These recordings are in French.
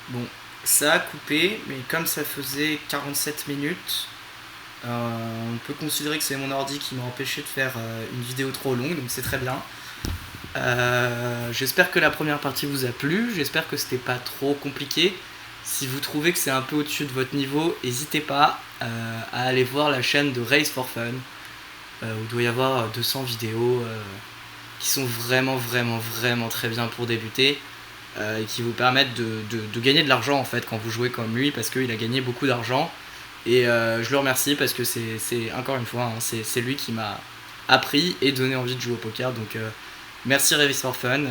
Bon, ça a coupé, mais comme ça faisait 47 minutes, on peut considérer que c'est mon ordi qui m'a empêché de faire une vidéo trop longue, donc c'est très bien. J'espère que la première partie vous a plu, j'espère que c'était pas trop compliqué. Si vous trouvez que c'est un peu au-dessus de votre niveau, n'hésitez pas à aller voir la chaîne de Race for Fun, où il doit y avoir 200 vidéos qui sont vraiment très bien pour débuter, et qui vous permettent de gagner de l'argent en fait quand vous jouez comme lui, parce qu'il a gagné beaucoup d'argent. Et je le remercie parce que c'est encore une fois, hein, c'est lui qui m'a appris et donné envie de jouer au poker. Donc merci Race for Fun,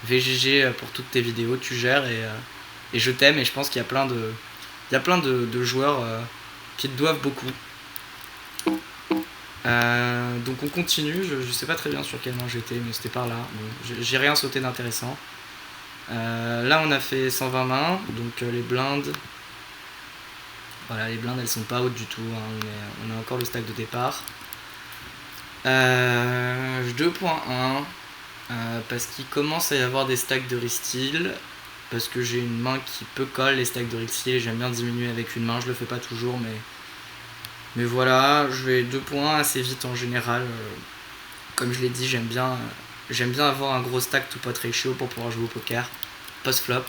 VGG pour toutes tes vidéos, tu gères et je t'aime et je pense qu'il y a plein de joueurs qui te doivent beaucoup. Donc on continue, je sais pas très bien sur quel nom j'étais, mais c'était par là. Bon, j'ai rien sauté d'intéressant. Là on a fait 120 mains, donc les blindes. Voilà, les blindes elles sont pas hautes du tout, hein, on a encore le stack de départ. 2.1, parce qu'il commence à y avoir des stacks de resteal, parce que j'ai une main qui peut coller les stacks de resteal et j'aime bien diminuer avec une main, je le fais pas toujours, mais voilà, je vais 2 points assez vite en général. Comme je l'ai dit, j'aime bien avoir un gros stack to pot ratio pour pouvoir jouer au poker post-flop.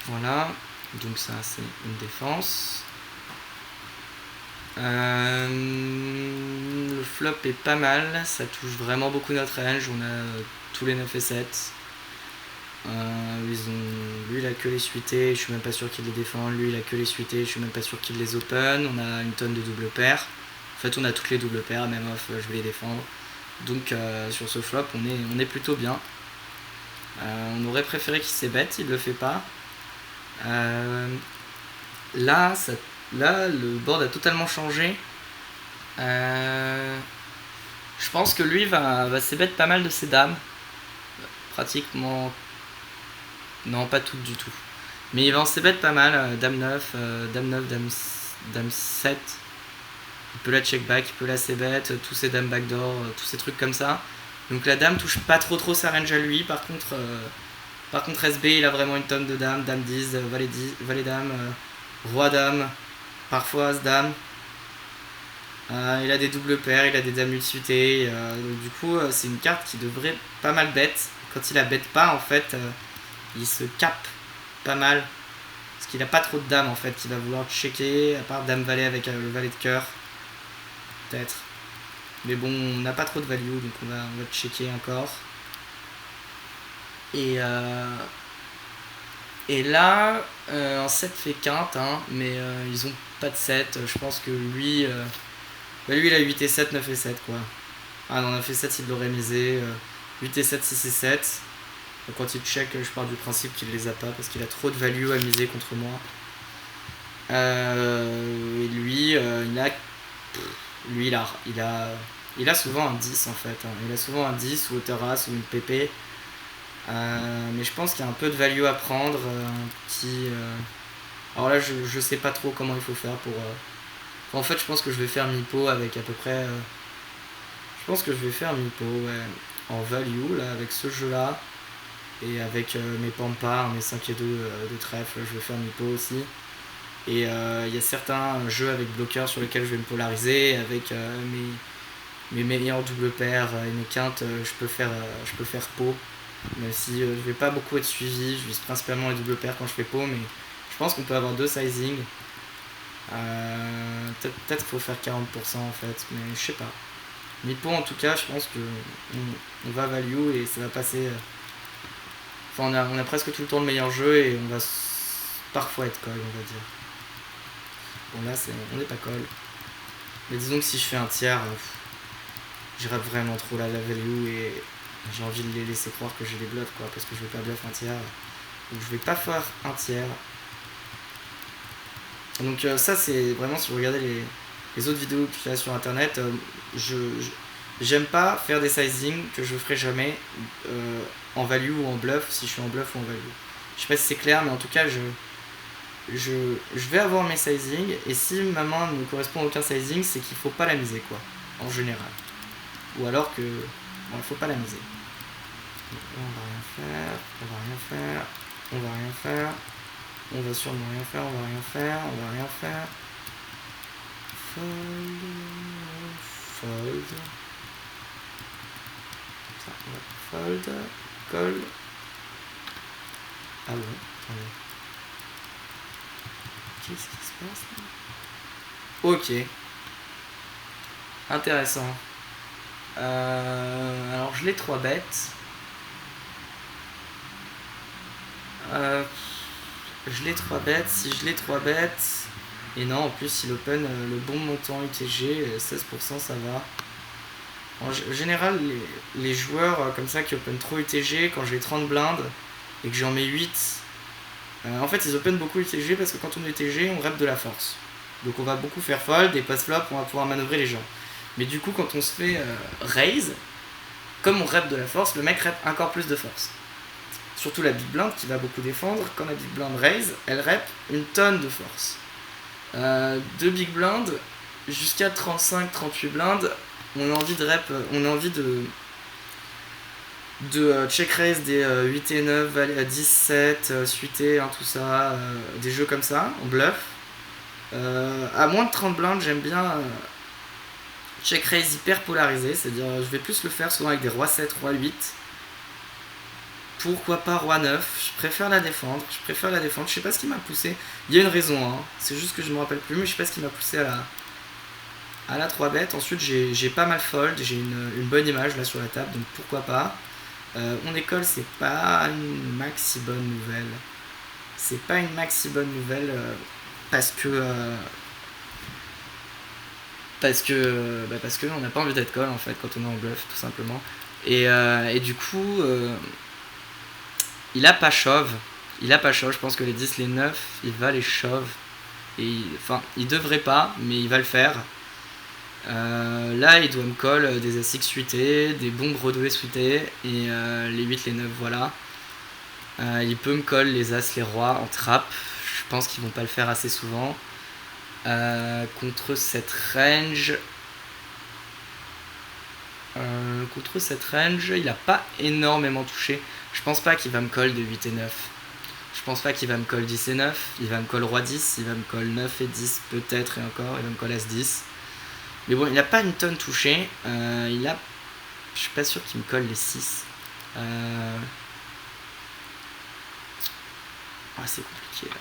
Voilà, donc ça c'est une défense. Le flop est pas mal, ça touche vraiment beaucoup notre range, on a tous les 9 et 7. Lui il a que les suités, je suis même pas sûr qu'il les défend. Lui il a que les suités, je suis même pas sûr qu'il les open. On a une tonne de double paires. En fait on a toutes les doubles paires, même off je vais les défendre. Donc sur ce flop on est plutôt bien. On aurait préféré qu'il s'ébête, il le fait pas. Là le board a totalement changé. Je pense que lui va s'ébête pas mal de ses dames. Pratiquement. Non, pas toutes du tout. Mais il va en s'ébête pas mal. Dame 9, dame 7. Il peut la check back, il peut la c-bet, tous ses dames backdoor, tous ces trucs comme ça. Donc la dame touche pas trop sa range à lui. Par contre SB il a vraiment une tonne de dames. Dame 10, valet dame, roi dame, parfois as dame. Il a des doubles paires, il a des dames multi-suitées. Du coup c'est une carte qui devrait pas mal bet. Quand il la bet pas en fait, il se capte pas mal. Parce qu'il a pas trop de dames en fait. Il va vouloir checker, à part dame valet avec le valet de cœur. Peut-être. Mais bon, on n'a pas trop de value, donc on va checker encore. Et là, en 7 fait quinte, hein, mais ils ont pas de 7. Je pense que lui, lui il a 8 et 7, 9 et 7 quoi. Ah non, 9 et 7 il l'aurait misé. 8 et 7, 6 et 7. Donc quand il check, je pars du principe qu'il les a pas parce qu'il a trop de value à miser contre moi. Et lui, il a souvent un 10 en fait. Hein. Il a souvent un 10 ou Terrasse ou une PP. Mais je pense qu'il y a un peu de value à prendre. Un petit. Alors là, je sais pas trop comment il faut faire pour. En fait, je pense que je vais faire mi-pot avec à peu près. Je pense que je vais faire mi-pot, ouais, en value là, avec ce jeu là. Et avec mes pampas, mes 5 et 2 de trèfle, je vais faire mi-pot aussi. Et il y a certains jeux avec bloqueurs sur lesquels je vais me polariser. Avec mes meilleurs double paires et mes quintes, je peux faire pot. Même si je vais pas beaucoup être suivi, je vise principalement les double paires quand je fais pot, mais je pense qu'on peut avoir deux sizing. Peut-être qu'il faut faire 40% en fait, mais je sais pas. Mi-pot en tout cas, je pense que on va value et ça va passer. Enfin, on a presque tout le temps le meilleur jeu et on va parfois être call, on va dire. Bon, là, on n'est pas call. Mais disons que si je fais un tiers, j'irai vraiment trop la value et j'ai envie de les laisser croire que j'ai les bluffs, quoi, parce que je vais pas bluff un tiers. Donc, je vais pas faire un tiers. Donc, ça, c'est vraiment si vous regardez les autres vidéos qu'il y a sur internet, j'aime pas faire des sizing que je ferai jamais en value ou en bluff, si je suis en bluff ou en value. Je sais pas si c'est clair, mais en tout cas, je vais avoir mes sizing, et si ma main ne correspond à aucun sizing, c'est qu'il faut pas la miser, quoi, en général. Ou alors que, bon, il faut pas la miser. On va rien faire, on va rien faire, on va rien faire. On va sûrement rien faire, on va rien faire, on va rien faire. Fold. Fold. Ça, on va fold. Call. Ah bon, attendez. Qu'est-ce qui se passe là? Ok. Intéressant. Alors je l'ai 3 bêtes. Je l'ai 3 bêtes. Si je l'ai 3 bêtes. Et non, en plus il open le bon montant UTG, 16% ça va. En général, les joueurs comme ça qui open trop UTG, quand j'ai 30 blindes et que j'en mets 8, en fait ils open beaucoup UTG parce que quand on est UTG, on rep de la force. Donc on va beaucoup faire fold et pass flop, on va pouvoir manœuvrer les gens. Mais du coup, quand on se fait raise, comme on rep de la force, le mec rep encore plus de force. Surtout la big blind qui va beaucoup défendre, quand la big blind raise, elle rep une tonne de force. De big blind jusqu'à 35-38 blindes, on a envie de rep, on a envie de check raise des 8 et 9, valet à 17, suité, hein, tout ça, des jeux comme ça, en bluff. À moins de 30 blindes, j'aime bien check raise hyper polarisé, c'est-à-dire je vais plus le faire souvent avec des roi 7, roi 8. Pourquoi pas roi 9, je préfère la défendre, je sais pas ce qui m'a poussé, il y a une raison, hein. C'est juste que je me rappelle plus, mais je sais pas ce qui m'a poussé à la 3 bet. Ensuite j'ai pas mal fold, j'ai une bonne image là sur la table, donc pourquoi pas. On école, c'est pas une maxi bonne nouvelle. Parce que on n'a pas envie d'être call en fait quand on est en bluff tout simplement. Et du coup il a pas shove, je pense que les 10, les 9, il va les shove. Enfin, il devrait pas, mais il va le faire. Là, il doit me call des As-X suités, des bons Broadway suités, et les 8, les 9, voilà. Il peut me call les As, les Rois en trap. Je pense qu'ils vont pas le faire assez souvent. Contre cette range, il a pas énormément touché. Je pense pas qu'il va me call de 8 et 9. Je pense pas qu'il va me call 10 et 9. Il va me call roi 10, il va me call 9 et 10 peut-être, et encore, il va me call As 10. Mais bon, il a pas une tonne touché. Je suis pas sûr qu'il me colle les 6. C'est compliqué là.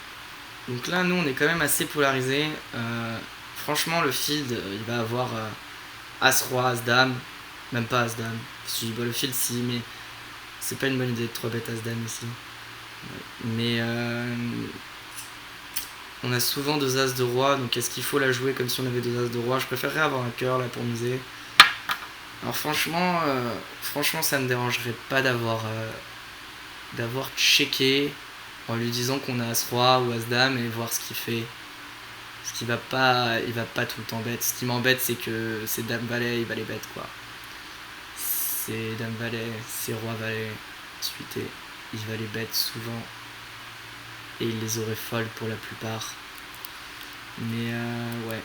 Donc là, nous, on est quand même assez polarisé. Franchement, le field, il va avoir As-Roi, As-Dame. Même pas As-Dame. Le field, si, mais c'est pas une bonne idée de 3 bêtes As-Dame ici. Mais on a souvent 2 As de Roi, donc est-ce qu'il faut la jouer comme si on avait 2 As de Roi? Je préférerais avoir un cœur là pour miser. Alors franchement, ça me dérangerait pas d'avoir checké en lui disant qu'on a As-Roi ou As-Dame et voir ce qu'il fait. Parce qu'il va pas tout le temps bête. Ce qui m'embête, c'est que c'est Dame-Valet, il va les bête quoi. C'est Dame-Valet, c'est Roi-Valet, suité, il va les bête souvent. Et il les aurait folles pour la plupart. Mais ouais.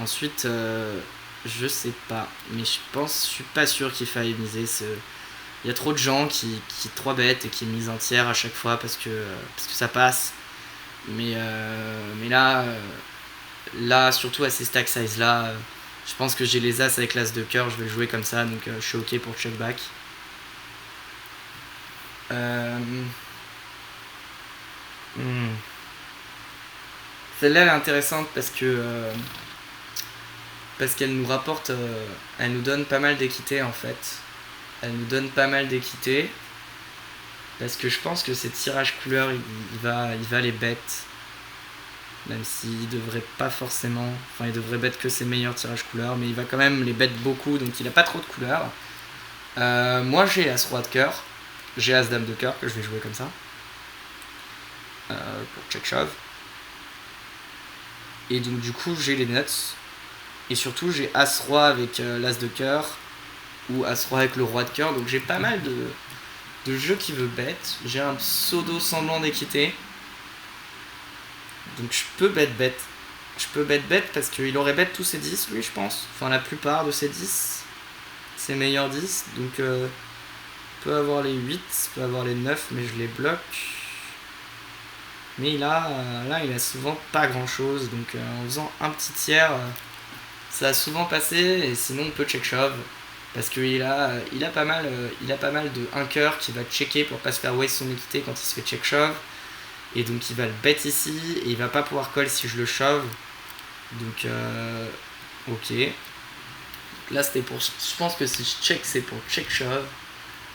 Ensuite, je sais pas. Mais je suis pas sûr qu'il faille miser ce. Il y a trop de gens qui 3 bêtes et qui misent un tiers à chaque fois parce que ça passe. Mais là, surtout à ces stack size là, je pense que j'ai les As avec l'As de cœur, je vais le jouer comme ça, donc je suis ok pour check back. Celle-là elle est intéressante parce qu'elle nous rapporte, elle nous donne pas mal d'équité en fait. Parce que je pense que ces tirages couleurs, il va les bet. Même s'il devrait pas forcément. Enfin, il devrait bet que ses meilleurs tirages couleurs, mais il va quand même les bet beaucoup, donc il a pas trop de couleurs. Moi j'ai As-Roi de cœur, j'ai As-Dame de cœur que je vais jouer comme ça. Pour check shove. Et donc du coup j'ai les nuts. Et surtout j'ai As-Roi avec l'As de cœur. Ou As-Roi avec le Roi de cœur. Donc j'ai pas mal de jeux qui veut bet. J'ai un pseudo semblant d'équité. Donc je peux bet. Je peux bet parce qu'il aurait bet tous ses 10 lui je pense. Enfin la plupart de ses 10. Ses meilleurs 10. Donc peut avoir les 8, peut avoir les 9, mais je les bloque. Mais là, il a souvent pas grand chose, donc en faisant un petit tiers, ça a souvent passé, et sinon on peut check shove. Parce qu'il a pas mal de 1 cœur qui va checker pour pas se faire waste son équité quand il se fait check shove. Et donc il va le bet ici, et il va pas pouvoir call si je le shove. Donc ok. Là c'était pour. Je pense que si je check, c'est pour check shove.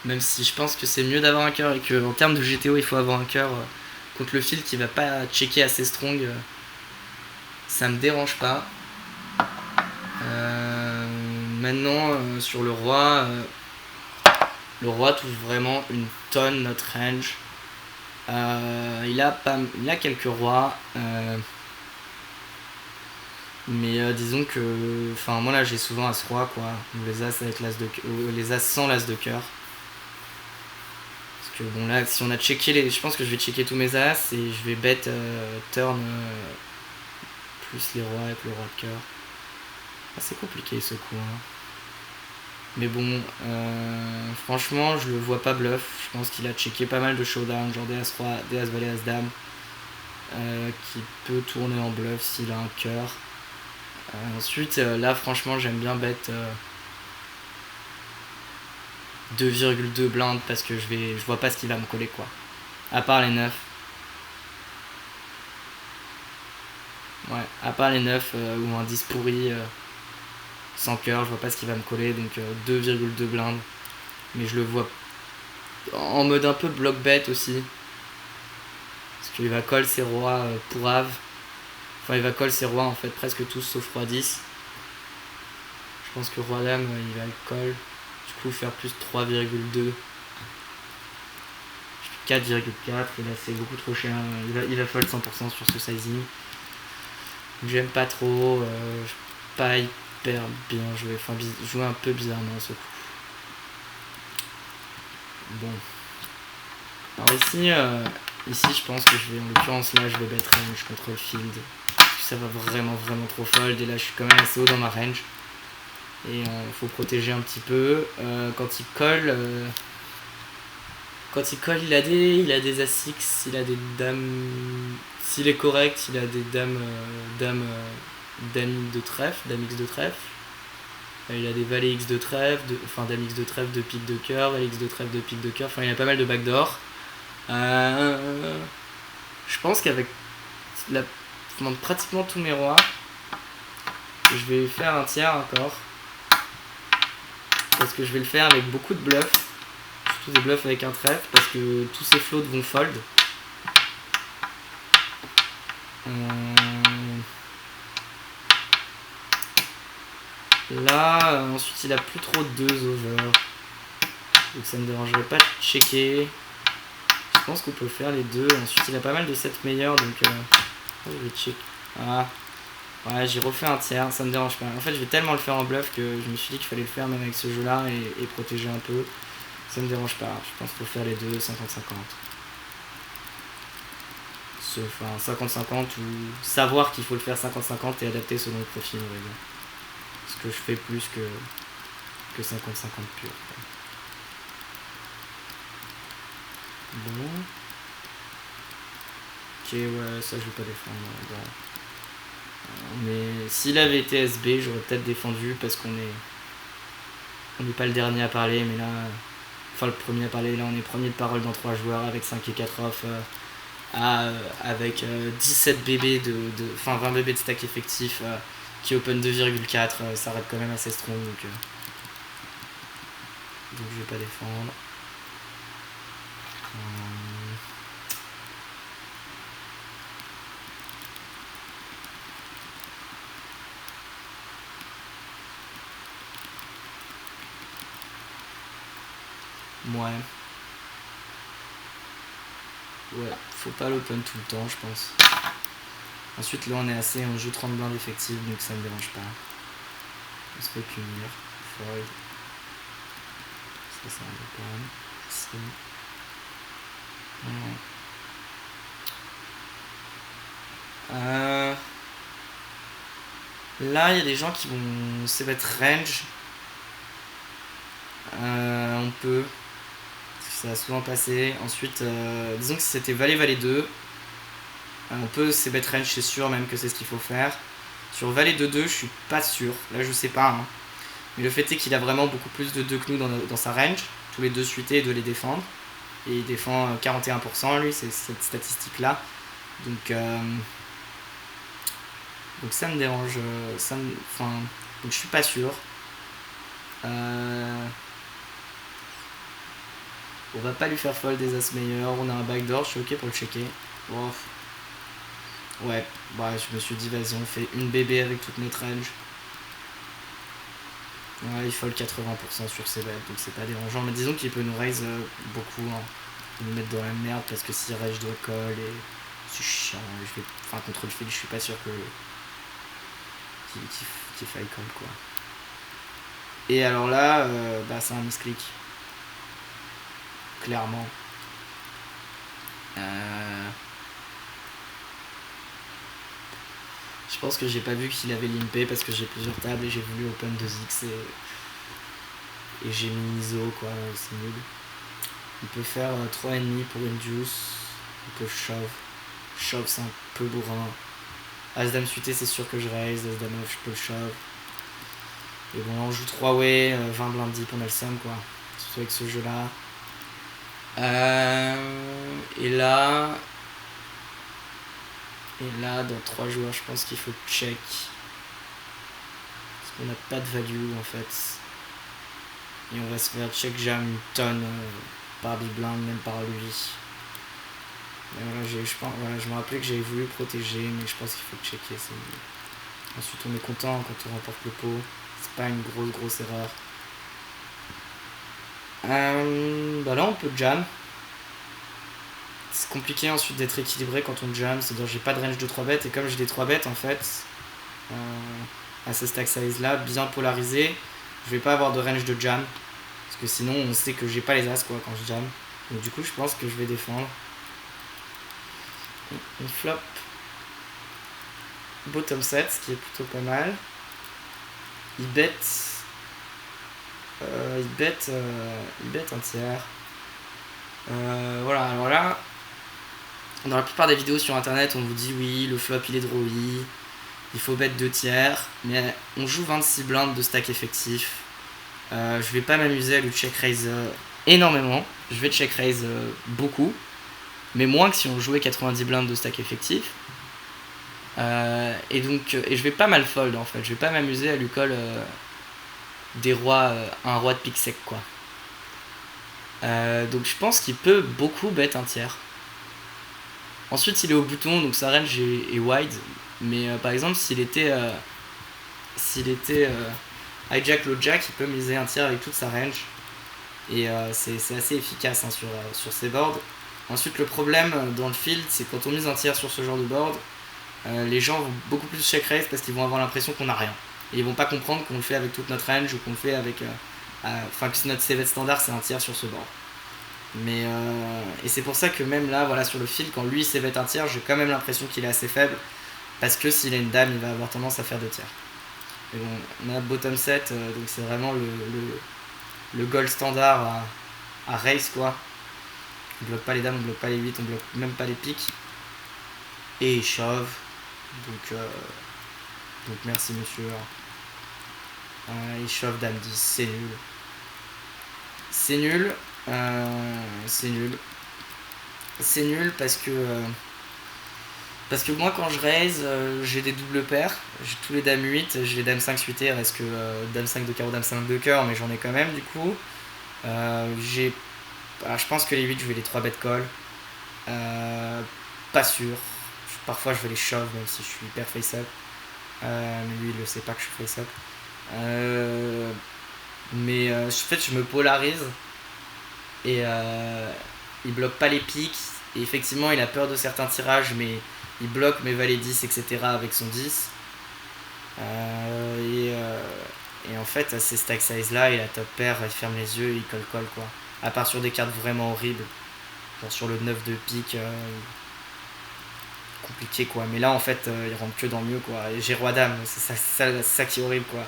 Même si je pense que c'est mieux d'avoir un cœur et qu'en termes de GTO, il faut avoir un cœur contre le field qui va pas checker assez strong. Ça me dérange pas. Maintenant, sur le roi touche vraiment une tonne notre range. Il a quelques rois. Mais disons que. Enfin, moi là j'ai souvent As-Roi quoi. Ou les As avec l'As de les As sans l'As de cœur. Parce que bon là, si on a checké les. Je pense que je vais checker tous mes As et je vais bet turn plus les rois avec le roi de cœur. C'est compliqué ce coup. Hein. Mais bon, franchement, je le vois pas bluff. Je pense qu'il a checké pas mal de showdown, genre des As-Roi, des As-Valet, As-Dame. Qui peut tourner en bluff s'il a un cœur. Ensuite, là, franchement, j'aime bien bet 2,2 blindes parce que je vois pas ce qu'il va me coller, quoi. À part les 9. Ouais, à part les 9 ou un 10 pourri sans cœur, je vois pas ce qu'il va me coller, donc 2,2 blindes. Mais je le vois en mode un peu block bet aussi. Parce qu'il va call ses rois pour Ave. Enfin, il va call ses rois en fait presque tous sauf roi 10. Je pense que roi dame il va le call. Du coup, faire plus 3,2. 4,4. Et là, c'est beaucoup trop cher. Il va fold 100% sur ce sizing. J'aime pas trop. Pas hyper bien joué. Enfin, jouer un peu bizarrement ce coup. Bon. Alors ici, je pense que je vais, en l'occurrence là, je vais bet range contre le field. Ça va vraiment trop fold et là je suis quand même assez haut dans ma range. Et faut protéger un petit peu. Quand il colle, il a des As-X, il a des dames. S'il est correct, il a des dames dame de trèfle, dame X de trèfle. Il a des valets X de trèfle, dame X de trèfle de pique de cœur, valet X de trèfle de pique de cœur. Enfin, il y a pas mal de backdoor. Je pense qu'avec pratiquement tous mes rois, je vais faire un tiers encore. Parce que je vais le faire avec beaucoup de bluffs. Surtout des bluffs avec un trèfle. Parce que tous ces floats vont fold. Là, ensuite il a plus trop de 2 over. Donc ça ne me dérangerait pas de checker. Je pense qu'on peut faire les deux. Ensuite il a pas mal de 7 meilleurs. Donc je vais check. Ah. Ouais, j'ai refait un tiers, ça me dérange pas. En fait, je vais tellement le faire en bluff que je me suis dit qu'il fallait le faire même avec ce jeu-là et protéger un peu. Ça me dérange pas. Je pense qu'il faut faire les deux 50-50. Enfin, 50-50 ou savoir qu'il faut le faire 50-50 et adapter selon le profil, on va dire. Parce que je fais plus que 50-50 pur. Bon. Ok, ouais, ça je vais pas défendre. Bon. Mais s'il avait été SB, j'aurais peut-être défendu parce qu'on n'est pas le dernier à parler, mais là, enfin le premier à parler, là on est premier de parole dans 3 joueurs avec 5 et 4 off, avec 17 bébés enfin 20 bébés de stack effectif qui open 2,4, ça reste quand même assez strong, donc je vais pas défendre. Ouais. Ouais, faut pas l'open tout le temps, je pense. Ensuite, là, on est assez, on joue 30 blindes effectives, donc ça me dérange pas. On se fait punir. Fold. Ça, c'est un open. Ici. Là, il y a des gens qui vont se mettre range. On peut. ça a souvent passé. Ensuite, disons que si c'était Valet 2, on peut c'est bet range, c'est sûr même que c'est ce qu'il faut faire. Sur Valet 2, je suis pas sûr, là je sais pas, hein. Mais le fait est qu'il a vraiment beaucoup plus de 2 que nous dans sa range, tous les 2 suités de les défendre. Et il défend 41% lui, c'est cette statistique là. Donc ça me dérange, enfin, donc je suis pas sûr. On va pas lui faire fold des as meilleurs, on a un backdoor, je suis ok pour le checker. Wow. Ouais, bah, je me suis dit vas-y on fait une BB avec toute notre range. Ouais, il fold 80% sur ses bêtes, donc c'est pas dérangeant. Mais disons qu'il peut nous raise beaucoup, hein. Nous mettre dans la merde parce que si raise je dois call et c'est chiant. Enfin contre le fil je suis pas sûr que qu'il faille call quoi. Et alors là, bah c'est un misclick. Clairement. Je pense que j'ai pas vu qu'il avait limpé parce que j'ai plusieurs tables et j'ai voulu open 2x et j'ai mis ISO quoi, c'est nul. Il peut faire 3,5 pour une juice. Il peut shove. Shove c'est un peu bourrin. As-dame suité c'est sûr que je raise. As-dame off je peux le shove. Et bon là on joue 3 way, 20 blind deep, on a le sum quoi. Surtout avec ce jeu là. Et là, dans 3 joueurs, je pense qu'il faut check. Parce qu'on n'a pas de value en fait. Et on va se faire check jam une tonne par big blind, même par lui. Et voilà, je me rappelais que j'avais voulu protéger, mais je pense qu'il faut checker. Ensuite, on est content quand on remporte le pot. C'est pas une grosse erreur. Bah là, on peut jam. C'est compliqué ensuite d'être équilibré quand on jam, c'est-à-dire j'ai pas de range de 3 bêtes et comme j'ai des 3 bêtes en fait à ce stack size là bien polarisé, je vais pas avoir de range de jam parce que sinon on sait que j'ai pas les as quoi quand je jam. Donc du coup je pense que je vais défendre. On flop bottom set, ce qui est plutôt pas mal. Il bet un tiers. Voilà, alors là dans la plupart des vidéos sur internet, on vous dit oui, le flop il est drawy, il faut bet 2 tiers, mais on joue 26 blindes de stack effectif. Je vais pas m'amuser à le check raise énormément, je vais check raise beaucoup, mais moins que si on jouait 90 blindes de stack effectif. Et je vais pas mal fold en fait, je vais pas m'amuser à lui call des rois, un roi de pique sec quoi. Donc je pense qu'il peut beaucoup bet un tiers. Ensuite il est au bouton donc sa range est wide, mais par exemple s'il était hijack low jack il peut miser un tiers avec toute sa range et c'est assez efficace hein, sur ces boards. Ensuite le problème dans le field c'est quand on mise un tiers sur ce genre de board, les gens vont beaucoup plus check raise parce qu'ils vont avoir l'impression qu'on n'a rien et ils vont pas comprendre qu'on le fait avec toute notre range ou qu'on le fait avec que notre CV standard c'est un tiers sur ce board. Mais et c'est pour ça que même là voilà sur le field quand lui CV un tiers j'ai quand même l'impression qu'il est assez faible parce que s'il a une dame il va avoir tendance à faire 2 tiers. Mais bon on a bottom set donc c'est vraiment le goal standard à raise quoi. On bloque pas les dames, on bloque pas les 8, on bloque même pas les piques et il shove donc merci monsieur. Il shove dame 10, c'est nul. C'est nul. C'est nul parce que moi quand je raise j'ai des doubles paires, j'ai tous les dames 8, j'ai les dames 5 suitées, il reste que dame 5 de carreau, dame 5 de cœur, mais j'en ai quand même du coup. Je pense que les 8 je vais les 3 bet call. Pas sûr. Parfois je vais les shove même si je suis hyper face up. Mais lui il le sait pas que je suis face up. Mais en fait je me polarise. Et il bloque pas les piques et effectivement il a peur de certains tirages mais il bloque mes valets 10 etc avec son 10 et en fait à ces stack size là il a top pair, il ferme les yeux et il colle quoi, à part sur des cartes vraiment horribles genre sur le 9 de pique compliqué quoi, mais là en fait il rentre que dans le mieux quoi, et j'ai roi dame, c'est ça qui est horrible quoi,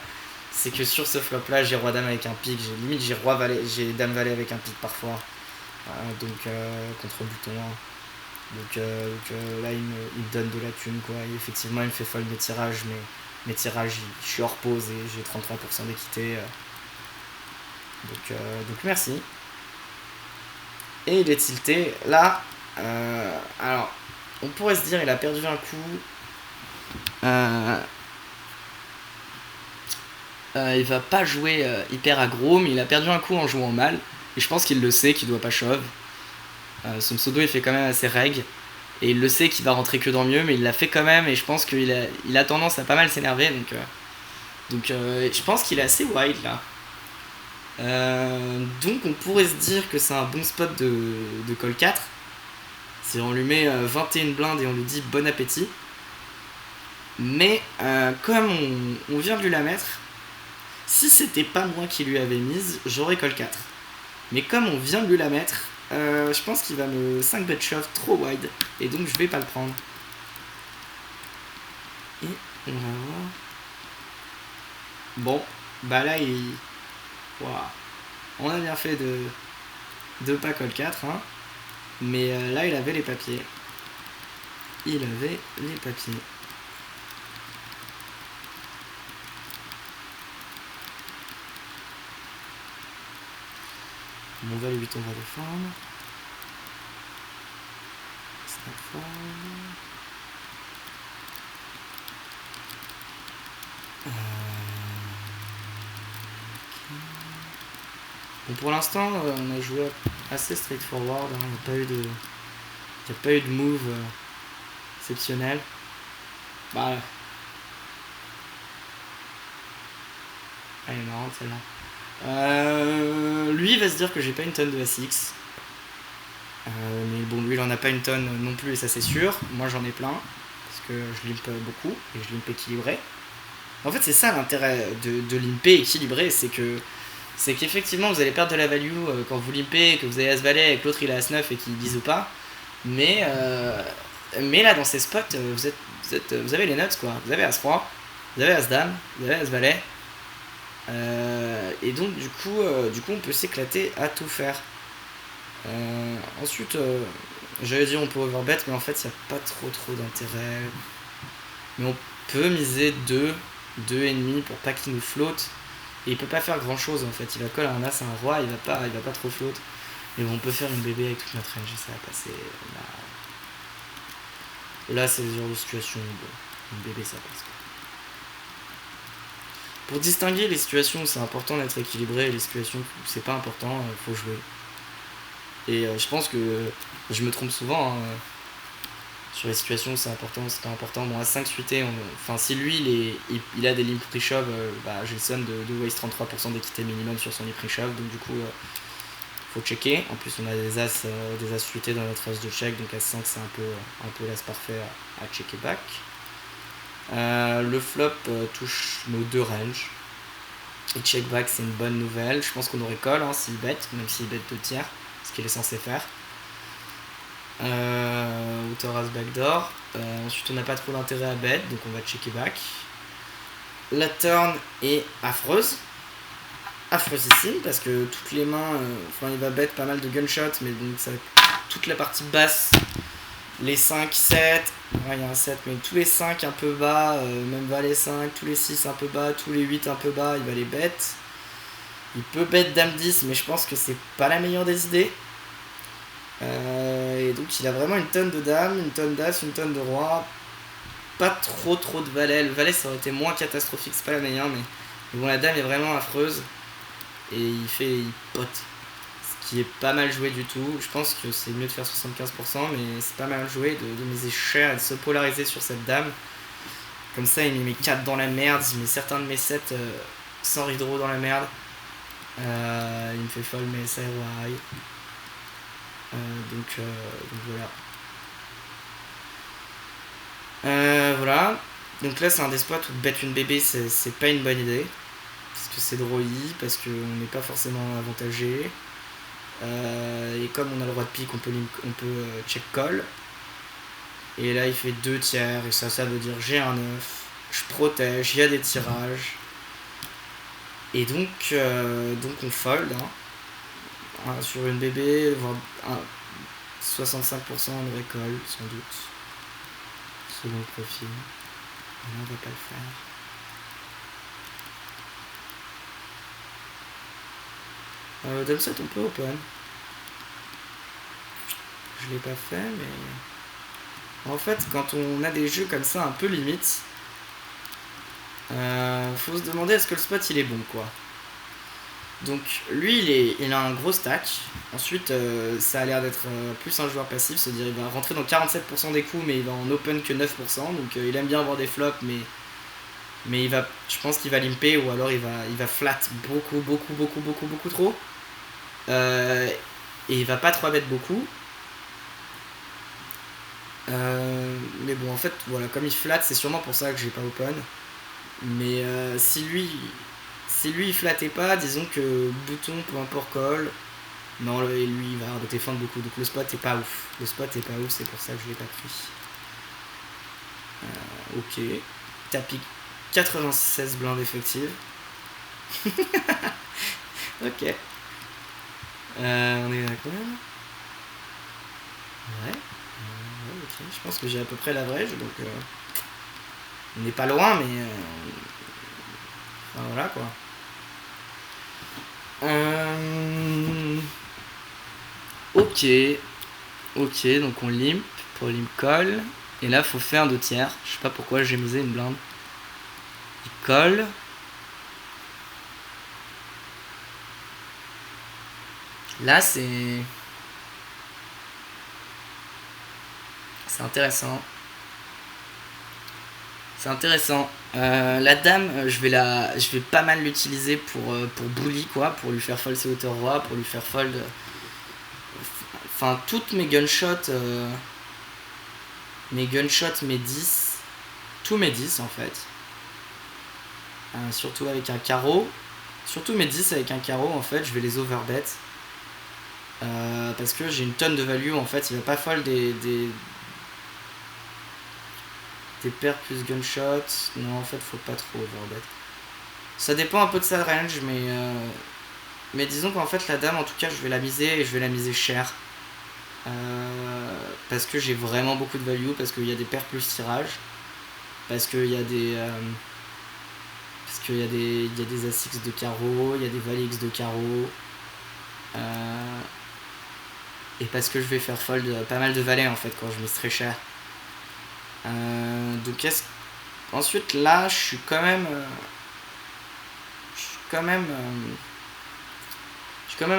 c'est que sur ce flop là j'ai roi dame avec un pic, j'ai dame valet avec un pic parfois, contre Buton. Hein. Là, il me donne de la thune, quoi. Et effectivement, il me fait fold mes tirages, mais mes tirages, je suis hors pause et j'ai 33% d'équité. Donc merci. Et il est tilté. Là, alors, on pourrait se dire il a perdu un coup. Il va pas jouer hyper aggro, mais il a perdu un coup en jouant mal. Et je pense qu'il le sait qu'il doit pas shove. Son pseudo il fait quand même assez reg. Et il le sait qu'il va rentrer que dans mieux, mais il l'a fait quand même. Et je pense qu'il a tendance à pas mal s'énerver. Donc je pense qu'il est assez wild là. Donc on pourrait se dire que c'est un bon spot de call 4. Si on lui met 21 blindes et on lui dit bon appétit. Mais comme on vient de lui la mettre, si c'était pas moi qui lui avais mise, j'aurais call 4. Mais comme on vient de lui la mettre, je pense qu'il va me 5 bet shove trop wide. Et donc je vais pas le prendre. Et on va voir. Bon, bah là il... Wow. On a bien fait de pas call 4. Hein. Mais là il avait les papiers. Il avait les papiers. Mon val 8 on va défendre. Snapfall. Bon, pour l'instant on a joué assez straightforward. Hein. Il n'y a pas eu de move exceptionnel. Bah. Elle est marrante celle-là. Lui il va se dire que j'ai pas une tonne de SX. Mais bon, lui il en a pas une tonne non plus et ça c'est sûr. Moi j'en ai plein parce que je limpe beaucoup et je limpe équilibré. En fait c'est ça l'intérêt de limper équilibré, c'est qu'effectivement vous allez perdre de la value quand vous limpez, que vous avez As-Valet et que l'autre il a As-9 et qu'il dise pas. Mais là dans ces spots vous avez les nuts quoi. Vous avez As-Roi, vous avez As-Dame, vous avez As-Valet. Et donc du coup on peut s'éclater à tout faire. Ensuite j'avais dit on peut overbet, mais en fait il n'y a pas trop d'intérêt. Mais on peut miser 2,5 pour pas qu'il nous flotte. Et il peut pas faire grand chose en fait. Il va coller un As, un Roi, il va pas trop flotte. Mais bon, on peut faire une bébé avec toute notre range et ça va passer. Là c'est le genre de situation où bon, une bébé ça passe pas. Pour distinguer les situations où c'est important d'être équilibré et les situations où c'est pas important, faut jouer. Et je pense que je me trompe souvent hein, sur les situations où c'est important, c'est pas important. Bon, à 5 suité, enfin si lui il a des limp pre-shove, Jason de waste 33% d'équité minimum sur son limp pre-shove, donc du coup faut checker. En plus on a des as suités dans notre phase de check, donc à 5 c'est un peu l'as parfait à checker back. Le flop touche nos deux ranges. Et check back c'est une bonne nouvelle. Je pense qu'on aurait call hein, s'il bet, même s'il bet 2 tiers, ce qu'il est censé faire. Outer as backdoor. Ensuite on n'a pas trop d'intérêt à bet, donc on va checker back. La turn est affreuse. Affreusissime parce que toutes les mains, il va bet pas mal de gunshots, mais donc ça, toute la partie basse, les 5, 7, il y a un 7, mais tous les 5 un peu bas, même valet 5, tous les 6 un peu bas, tous les 8 un peu bas, il va les bet. Il peut bet dame 10, mais je pense que c'est pas la meilleure des idées. Et donc il a vraiment une tonne de dames, une tonne d'as, une tonne de rois. Pas trop de valet. Le valet ça aurait été moins catastrophique, c'est pas la meilleure, mais bon, la dame est vraiment affreuse. Et il pote. Ce qui est pas mal joué du tout. Je pense que c'est mieux de faire 75%, mais c'est pas mal joué de miser cher et de se polariser sur cette dame. Comme ça il met mes 4 dans la merde, il met certains de mes 7 sans redraw dans la merde. Il me fait fold mes SI. Donc voilà. Voilà. Donc là c'est un des spots où bet une bébé c'est pas une bonne idée. Parce que c'est drôle, parce qu'on n'est pas forcément avantagé. Et comme on a le droit de pique, on peut check call. Et là il fait 2 tiers, et ça veut dire j'ai un 9. Je protège, il y a des tirages. Et donc on fold. Hein. sur une BB, voire 65% de récolte, sans doute. Selon le profil. Mais on va pas le faire. Dumpset, on peut open. Je l'ai pas fait, mais... En fait, quand on a des jeux comme ça un peu limite, faut se demander est-ce que le spot il est bon, quoi. Donc lui il a un gros stack. Ensuite ça a l'air d'être plus un joueur passif, c'est-à-dire il va rentrer dans 47% des coups mais il va en open que 9%. Donc il aime bien avoir des flops mais je pense qu'il va limper ou alors il va flat beaucoup trop. Et il va pas 3 bet beaucoup. Mais bon en fait voilà, comme il flat c'est sûrement pour ça que j'ai pas open. Mais si lui il flattait pas, disons que bouton peu importe call, non lui il va avoir de défendre beaucoup, donc le spot est pas ouf. C'est pour ça que je l'ai pas pris. Ok. Tapis 96 blindes effectives. Ok. On est d'accord. Ouais. Ok. Je pense que j'ai à peu près l'average, donc on n'est pas loin, mais enfin, voilà quoi. Ok, donc on limp pour limp call. Et là, faut faire 2 tiers. Je sais pas pourquoi j'ai misé une blinde. Il colle. Là, c'est intéressant. C'est intéressant. La dame, je vais pas mal l'utiliser pour bully, quoi, pour lui faire fold ses hauteurs roi, pour lui faire fold. Enfin, toutes mes gunshots, mes 10, tous mes 10 en fait. Surtout avec un carreau. Surtout mes 10 avec un carreau, en fait, je vais les overbet. Parce que j'ai une tonne de value, en fait, il va pas fold des paires plus gunshot. Non, en fait, faut pas trop overbet. Ça dépend un peu de sa range, mais disons qu'en fait, la dame, en tout cas, je vais la miser et je vais la miser cher. Parce que j'ai vraiment beaucoup de value, parce qu'il y a des paires plus tirage, parce qu'il y a des As X de carreau, il y a des valets X de carreau, et parce que je vais faire fold pas mal de valets en fait quand je mise très cher. Donc ensuite là je suis quand même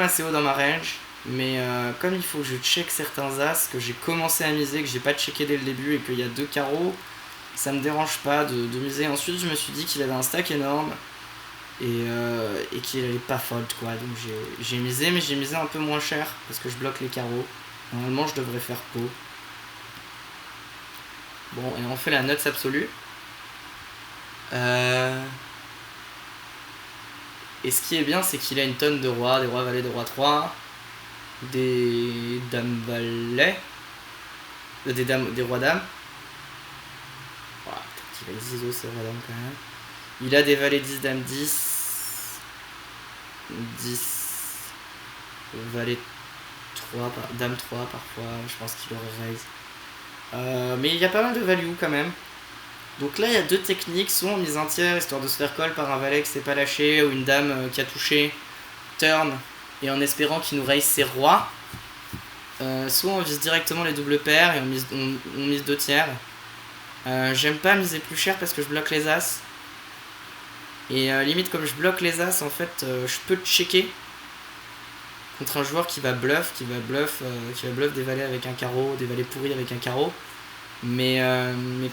assez haut dans ma range, mais comme il faut que je check certains as que j'ai commencé à miser, que j'ai pas checké dès le début et qu'il y a 2 carreaux, ça me dérange pas de miser. Ensuite je me suis dit qu'il avait un stack énorme et qu'il allait pas fold, quoi, donc j'ai misé, mais j'ai misé un peu moins cher parce que je bloque les carreaux. Normalement je devrais faire pot. Bon, et on fait la nuts absolue. Et ce qui est bien, c'est qu'il a une tonne de rois, des rois valets, des rois 3, des dames valets, des rois dames. Voilà, peut-être qu'il a 10 os, c'est rois dames quand même. Il a des valets 10, dames 10, valet 3, dame 3 parfois, je pense qu'il aurait raise. Mais il y a pas mal de value quand même. Donc là il y a 2 techniques, soit on mise un tiers histoire de se faire call par un valet qui s'est pas lâché, ou une dame qui a touché, turn, et en espérant qu'il nous raise ses rois. Soit on vise directement les doubles paires et on mise 2 tiers. J'aime pas miser plus cher parce que je bloque les as. Et limite comme je bloque les as, en fait je peux checker contre un joueur qui va bluff des valets avec un carreau, des valets pourris avec un carreau. Mais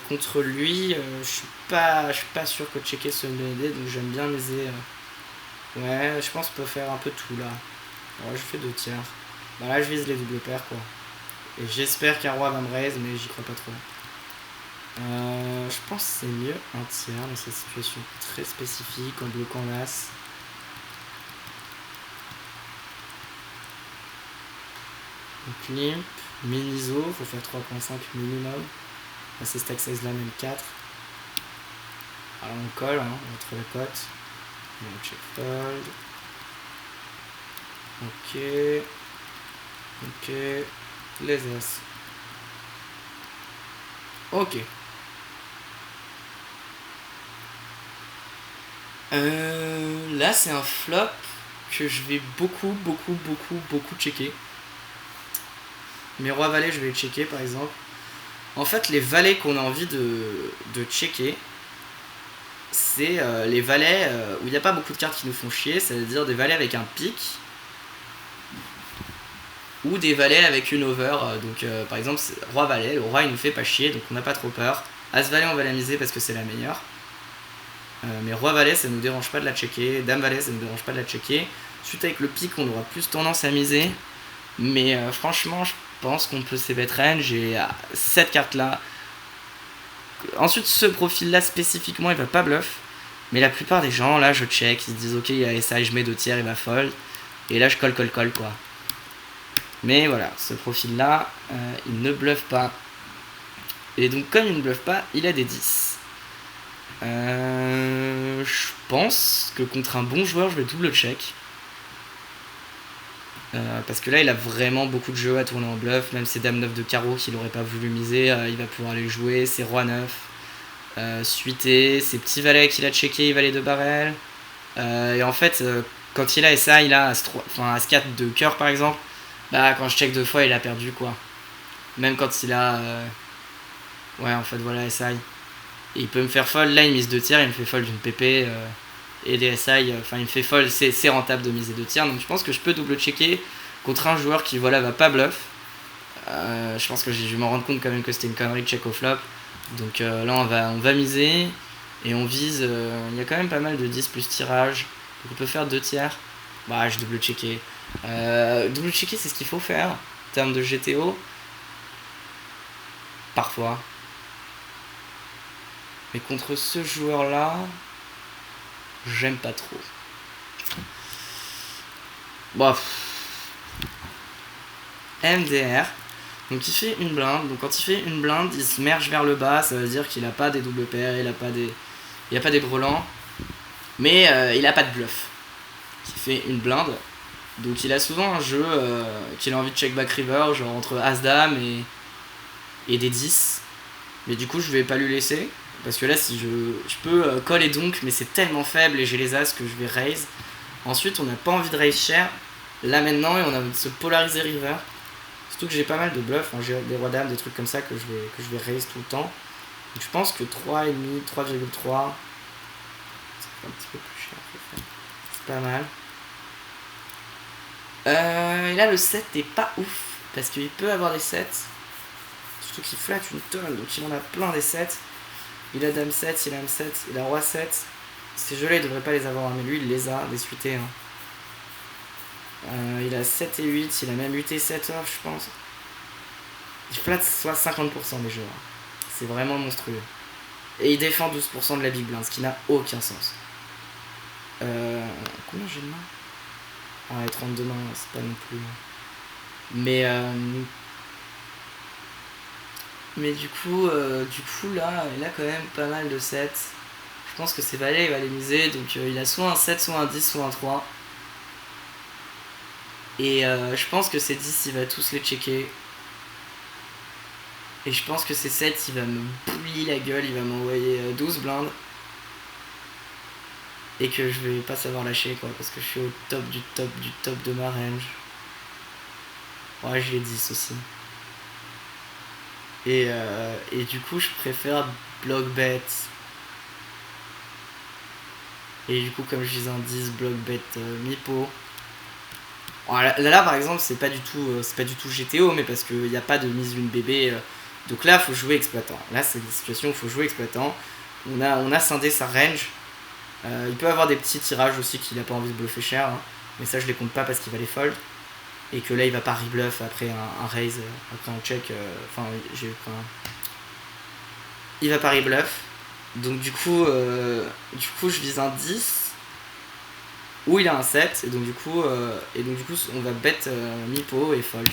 contre lui, je suis pas sûr que checker soit une bonne idée, donc j'aime bien miser. Ouais, je pense qu'on peut faire un peu tout là. Ouais, je fais 2 tiers. Bah là, je vise les doubles paires, quoi. Et j'espère qu'un roi va me raise, mais j'y crois pas trop. Je pense que c'est mieux un tiers dans cette situation très spécifique, en bloquant l'as. Donc limp, mini-zo, faut faire 3.5 minimum. Là c'est stack size là même 4. Alors on colle, hein, entre la cote. On check fold. Ok. Ok. Les As. Ok. Là, c'est un flop que je vais beaucoup checker. Mes rois valets, je vais les checker par exemple. En fait, les valets qu'on a envie de checker, c'est les valets où il n'y a pas beaucoup de cartes qui nous font chier, c'est-à-dire des valets avec un pic ou des valets avec une over. Donc par exemple, roi valet, le roi il nous fait pas chier, donc on n'a pas trop peur. As valet, on va la miser parce que c'est la meilleure. Mais roi valet, ça nous dérange pas de la checker. Dame valet, ça nous dérange pas de la checker. Suite avec le pic, on aura plus tendance à miser. Mais franchement, je pense qu'on peut c-bet range. J'ai cette carte là. Ensuite, ce profil là spécifiquement, il va pas bluff. Mais la plupart des gens, là, je check. Ils se disent, ok, il y a SI, je mets 2 tiers, il va fold. Et là, je colle quoi. Mais voilà, ce profil là, il ne bluffe pas. Et donc, comme il ne bluffe pas, il a des 10. Je pense que contre un bon joueur, je vais double check. Parce que là, il a vraiment beaucoup de jeux à tourner en bluff. Même ses dames 9 de carreau qu'il aurait pas voulu miser, il va pouvoir les jouer. Ses rois 9, suité, ses petits valets qu'il a checké, valet de barrel. Et en fait, quand il a ça, il a As-4 de cœur par exemple. Bah, quand je check 2 fois, il a perdu quoi. Même quand il a. Ouais, en fait, voilà, SI. Et il peut me faire fold. Là, il mise 2 tiers, il me fait fold d'une PP. Et des SI, il me fait fold, c'est rentable de miser 2 tiers. Donc je pense que je peux double checker contre un joueur qui voilà va pas bluff. Je pense que je vais m'en rendre compte quand même que c'était une connerie de check au flop. Donc là on va miser et on vise. Il y a quand même pas mal de 10 plus tirage. Donc on peut faire 2 tiers. Bah je double checker. Double checker c'est ce qu'il faut faire en termes de GTO. Parfois. Mais contre ce joueur là, j'aime pas trop. Bon. MDR. Donc il fait une blinde. Donc quand il fait une blinde, il se merge vers le bas. Ça veut dire qu'il a pas des doubles paires, il a pas des brelans. Mais il a pas de bluff. Il fait une blinde. Donc il a souvent un jeu qu'il a envie de check back river, genre entre As-Dame et des 10. Mais du coup je vais pas lui laisser. Parce que là si je peux call et donc, mais c'est tellement faible et j'ai les As que je vais raise. Ensuite on n'a pas envie de raise cher. Là maintenant et on a envie de se polariser river. Surtout que j'ai pas mal de bluffs, hein, j'ai des rois dames, des trucs comme ça que je vais raise tout le temps. Donc je pense que 3,5, 3,3, c'est un petit peu plus cher. C'est pas mal. Et là le 7 est pas ouf, parce qu'il peut avoir des 7. Surtout qu'il flatte une tonne, donc il en a plein des 7. Il a dame 7, il a âme 7, il a roi 7. Ces jeux-là il devrait pas les avoir, mais lui il les a, des suités. Hein. Il a 7 et 8, il a même 8 et 7 off, je pense. Il flatte soit 50% des jeux. C'est vraiment monstrueux. Et il défend 12% de la big blind, ce qui n'a aucun sens. Combien j'ai de mains? Ah, les 32 mains, c'est pas non plus. Mais du coup, là, il a quand même pas mal de 7. Je pense que ses valets, il va les miser. Donc il a soit un 7, soit un 10, soit un 3. Et je pense que ces 10, il va tous les checker. Et je pense que ces 7, il va me bully la gueule, il va m'envoyer 12 blindes. Et que je vais pas savoir lâcher quoi, parce que je suis au top de ma range. Ouais, j'ai 10 aussi. Et du coup, je préfère block bet. Et du coup, comme je vise un 10, block bet mi-pot. Là, par exemple, c'est pas du tout GTO, mais parce qu'il n'y a pas de mise une bébé. Donc là, il faut jouer exploitant. Là, c'est des situations où il faut jouer exploitant. On a scindé sa range. Il peut avoir des petits tirages aussi qu'il n'a pas envie de bluffer cher. Hein. Mais ça, je les compte pas parce qu'il va les fold. Et que là, il va pas rebluff après un raise, après un check. Il va pas rebluff. Donc du coup, je vise un 10. Ou il a un 7, et donc du coup, on va bet mi-pot et fold.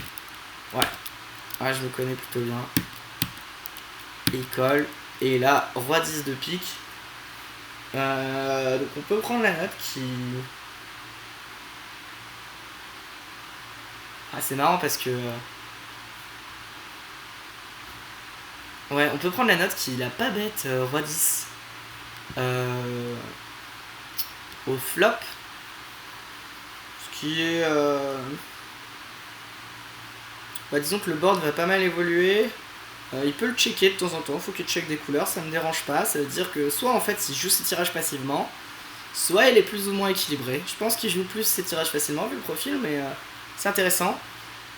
Ouais. Ah, je me connais plutôt bien. Et il colle. Et là, roi 10 de pique. Donc on peut prendre la note qui... Ah, c'est marrant parce que... Ouais, on peut prendre la note qu'il a pas bête, Roi 10. Au flop. Ce qui est... Bah, disons que le board va pas mal évoluer. Il peut le checker de temps en temps, faut qu'il check des couleurs, ça me dérange pas. Ça veut dire que soit en fait il joue ses tirages passivement, soit il est plus ou moins équilibré. Je pense qu'il joue plus ses tirages facilement vu le profil, mais c'est intéressant.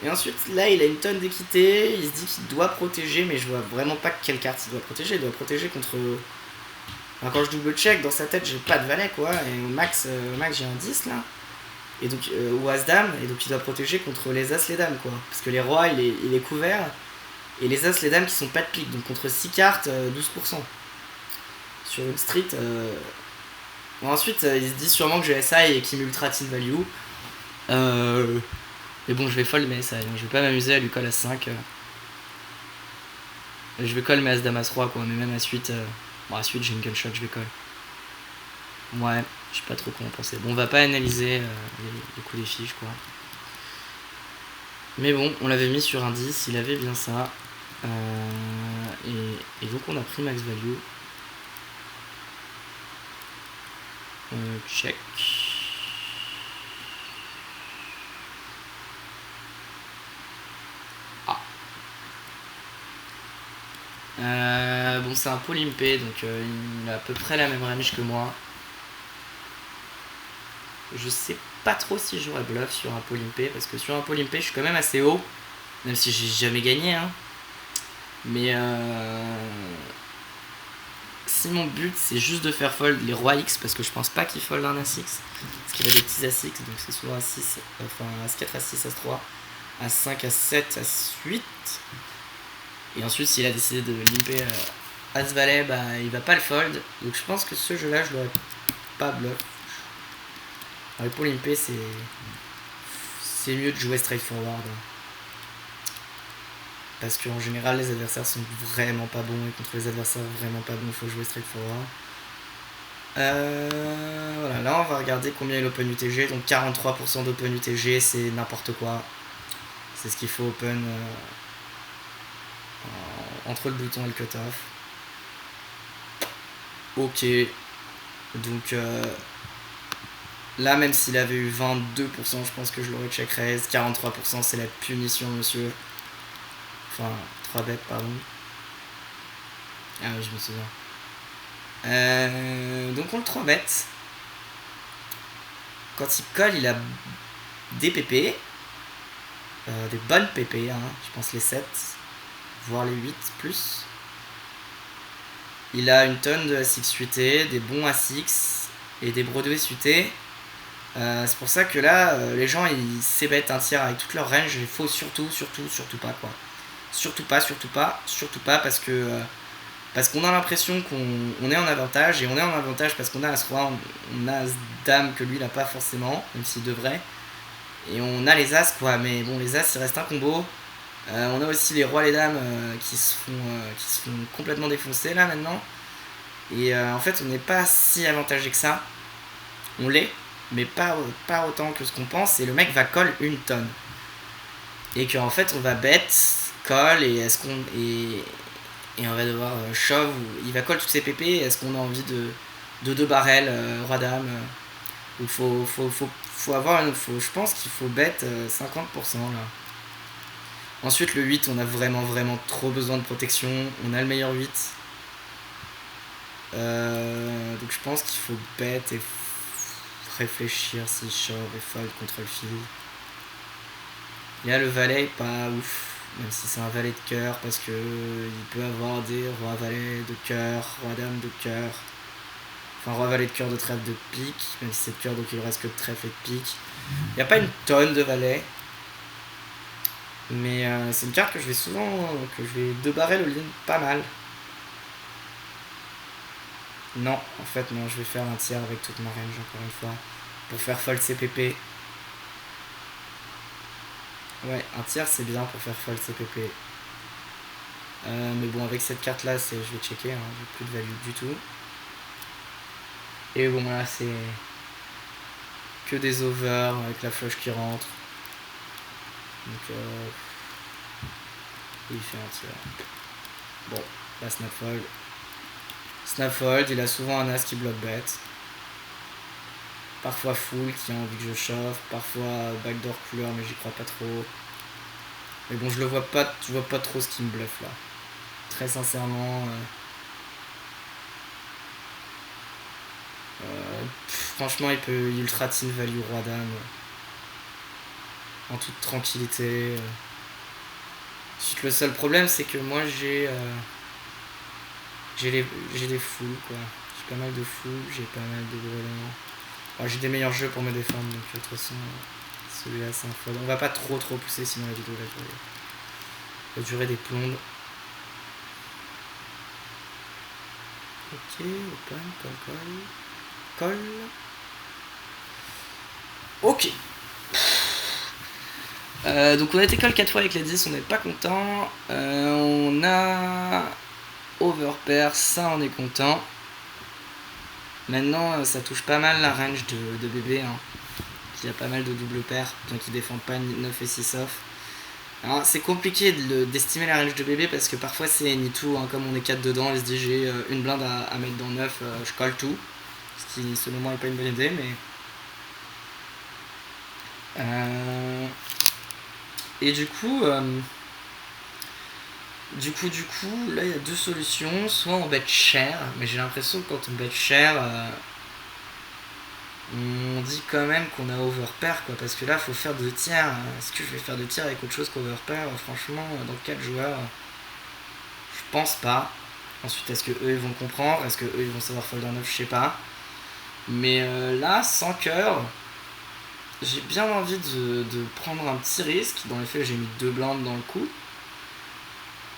Et ensuite, là, il a une tonne d'équité, il se dit qu'il doit protéger, mais je vois vraiment pas quelle carte il doit protéger. Il doit protéger contre... Enfin, quand je double check, dans sa tête, j'ai pas de valet, quoi, et au max j'ai un 10, là. Et donc, ou As-Dame, et donc il doit protéger contre les As, les Dames, quoi. Parce que les Rois, il est couvert, et les As, les Dames qui sont pas de pique, donc contre 6 cartes, 12%. Sur une street... Bon, ensuite, il se dit sûrement que j'ai SI et qu'il m'ultra team value. Mais bon, je vais fold mes SI, hein. Je vais pas m'amuser à lui call As-5. Je vais call mes As-Dame As-Roi, quoi, mais même As-8... Bon, As-8, j'ai une gunshot, je vais call. Ouais, je sais pas trop quoi en penser. Bon, on va pas analyser les coups des fiches, quoi. Mais bon, on l'avait mis sur un 10, il avait bien ça. Et donc on a pris max value. Check. Bon, c'est un Polympé, donc il a à peu près la même range que moi. Je sais pas trop si j'aurais bluff sur un Polympé, parce que sur un Polympé, je suis quand même assez haut, même si j'ai jamais gagné, hein. Mais si mon but c'est juste de faire fold les rois X, parce que je pense pas qu'il fold un As-X, parce qu'il a des petits As-X, donc c'est soit As-6, enfin As-4, As-6, As-3, As-5, As-7, As-8. Et ensuite, s'il a décidé de limper As-Valet, bah il va pas le fold. Donc je pense que ce jeu-là, je l'aurais pas bluff. Alors, pour limper, c'est mieux de jouer straightforward. Parce qu'en général, les adversaires sont vraiment pas bons. Et contre les adversaires vraiment pas bons, il faut jouer straightforward. Voilà, là on va regarder combien est l'open UTG. Donc 43% d'open UTG, c'est n'importe quoi. C'est ce qu'il faut open entre le bouton et le cutoff. Ok. Donc là, même s'il avait eu 22%, je pense que je l'aurais check raise. 43%, c'est la punition, monsieur. Enfin, 3 bêtes, pardon. Ah oui, je me souviens. Donc on le 3 bêtes. Quand il colle, il a des PP. Des bonnes PP, hein. Je pense les 7. Voire les 8 plus. Il a une tonne de As-X suités, des bons As-X et des Broadway suités. C'est pour ça que là, les gens ils s'ébêtent un tiers avec toute leur range. Il faut surtout pas, quoi. Surtout pas parce que parce qu'on a l'impression qu'on est en avantage, et on est en avantage parce qu'on a As-Roi, on a As-Dame que lui il a pas forcément, même s'il devrait, et on a les As, quoi. Mais bon, les As il reste un combo. On a aussi les Rois, les Dames qui se font complètement défoncer là maintenant, et en fait on n'est pas si avantagé que ça. On l'est, mais pas autant que ce qu'on pense, et le mec va call une tonne. Et qu'en fait on va bet, call, et est-ce qu'on. Et on va devoir shove, il va call toutes ses PP, est-ce qu'on a envie de 2 barrels, roi dame. Il faut avoir je pense qu'il faut bet 50% là. Ensuite le 8, on a vraiment trop besoin de protection, on a le meilleur 8. Donc je pense qu'il faut bet et réfléchir si shove et fold contre le fil. Là le valet pas ouf, même si c'est un valet de cœur, parce que il peut avoir des rois valets de cœur, roi dame de cœur, enfin roi valet de cœur de trèfle de pique, même si c'est de cœur donc il reste que de trèfle et de pique. Il n'y a pas une tonne de valets, mais c'est une carte que je vais 2 barrel au line pas mal. Non, en fait non, je vais faire un tiers avec toute ma range encore une fois, pour faire fold CPP. Ouais, un tiers c'est bien pour faire fold CPP. Mais bon, avec cette carte là, je vais checker, hein, j'ai plus de value du tout. Et bon, là c'est que des overs avec la flush qui rentre. Donc il fait un tir. Bon, là snap fold. Snap fold, il a souvent un as qui bloque bête. Parfois full qui a envie que je chauffe, parfois backdoor couleur mais j'y crois pas trop. Mais bon, je vois pas trop ce qui me bluffe là. Très sincèrement. Franchement, il peut ultra team value roi dame en toute tranquillité. Ensuite, le seul problème, c'est que moi j'ai des foules quoi. J'ai pas mal de foules, j'ai pas mal de brelans. Alors, j'ai des meilleurs jeux pour me défendre, donc de toute façon, celui-là c'est un fold. On va pas trop pousser, sinon la vidéo va durer des plombes. Ok, open, colle. Ok. Donc on a été call 4 fois avec les 10, on n'est pas content. On a overpair, ça on est content. Maintenant ça touche pas mal la range de bébé, hein, qui a pas mal de double paire, donc il défend pas 9 et 6 off. Alors c'est compliqué d'estimer la range de bébé parce que parfois c'est ni tout, hein, comme on est 4 dedans, il se dit j'ai une blinde à mettre dans 9, je colle tout. Ce qui selon moi est pas une bonne idée, mais... Et du coup, là il y a deux solutions. Soit on bet cher, mais j'ai l'impression que quand on bet cher, on dit quand même qu'on a overpair quoi, parce que là faut faire 2 tiers. Est-ce que je vais faire 2 tiers avec autre chose qu'overpair? Franchement, dans 4 joueurs, je pense pas. Ensuite, est-ce que eux ils vont comprendre? Est-ce que eux ils vont savoir fold en 9? Je sais pas. Mais là, sans cœur, j'ai bien envie de prendre un petit risque. Dans les faits, j'ai mis 2 blindes dans le coup.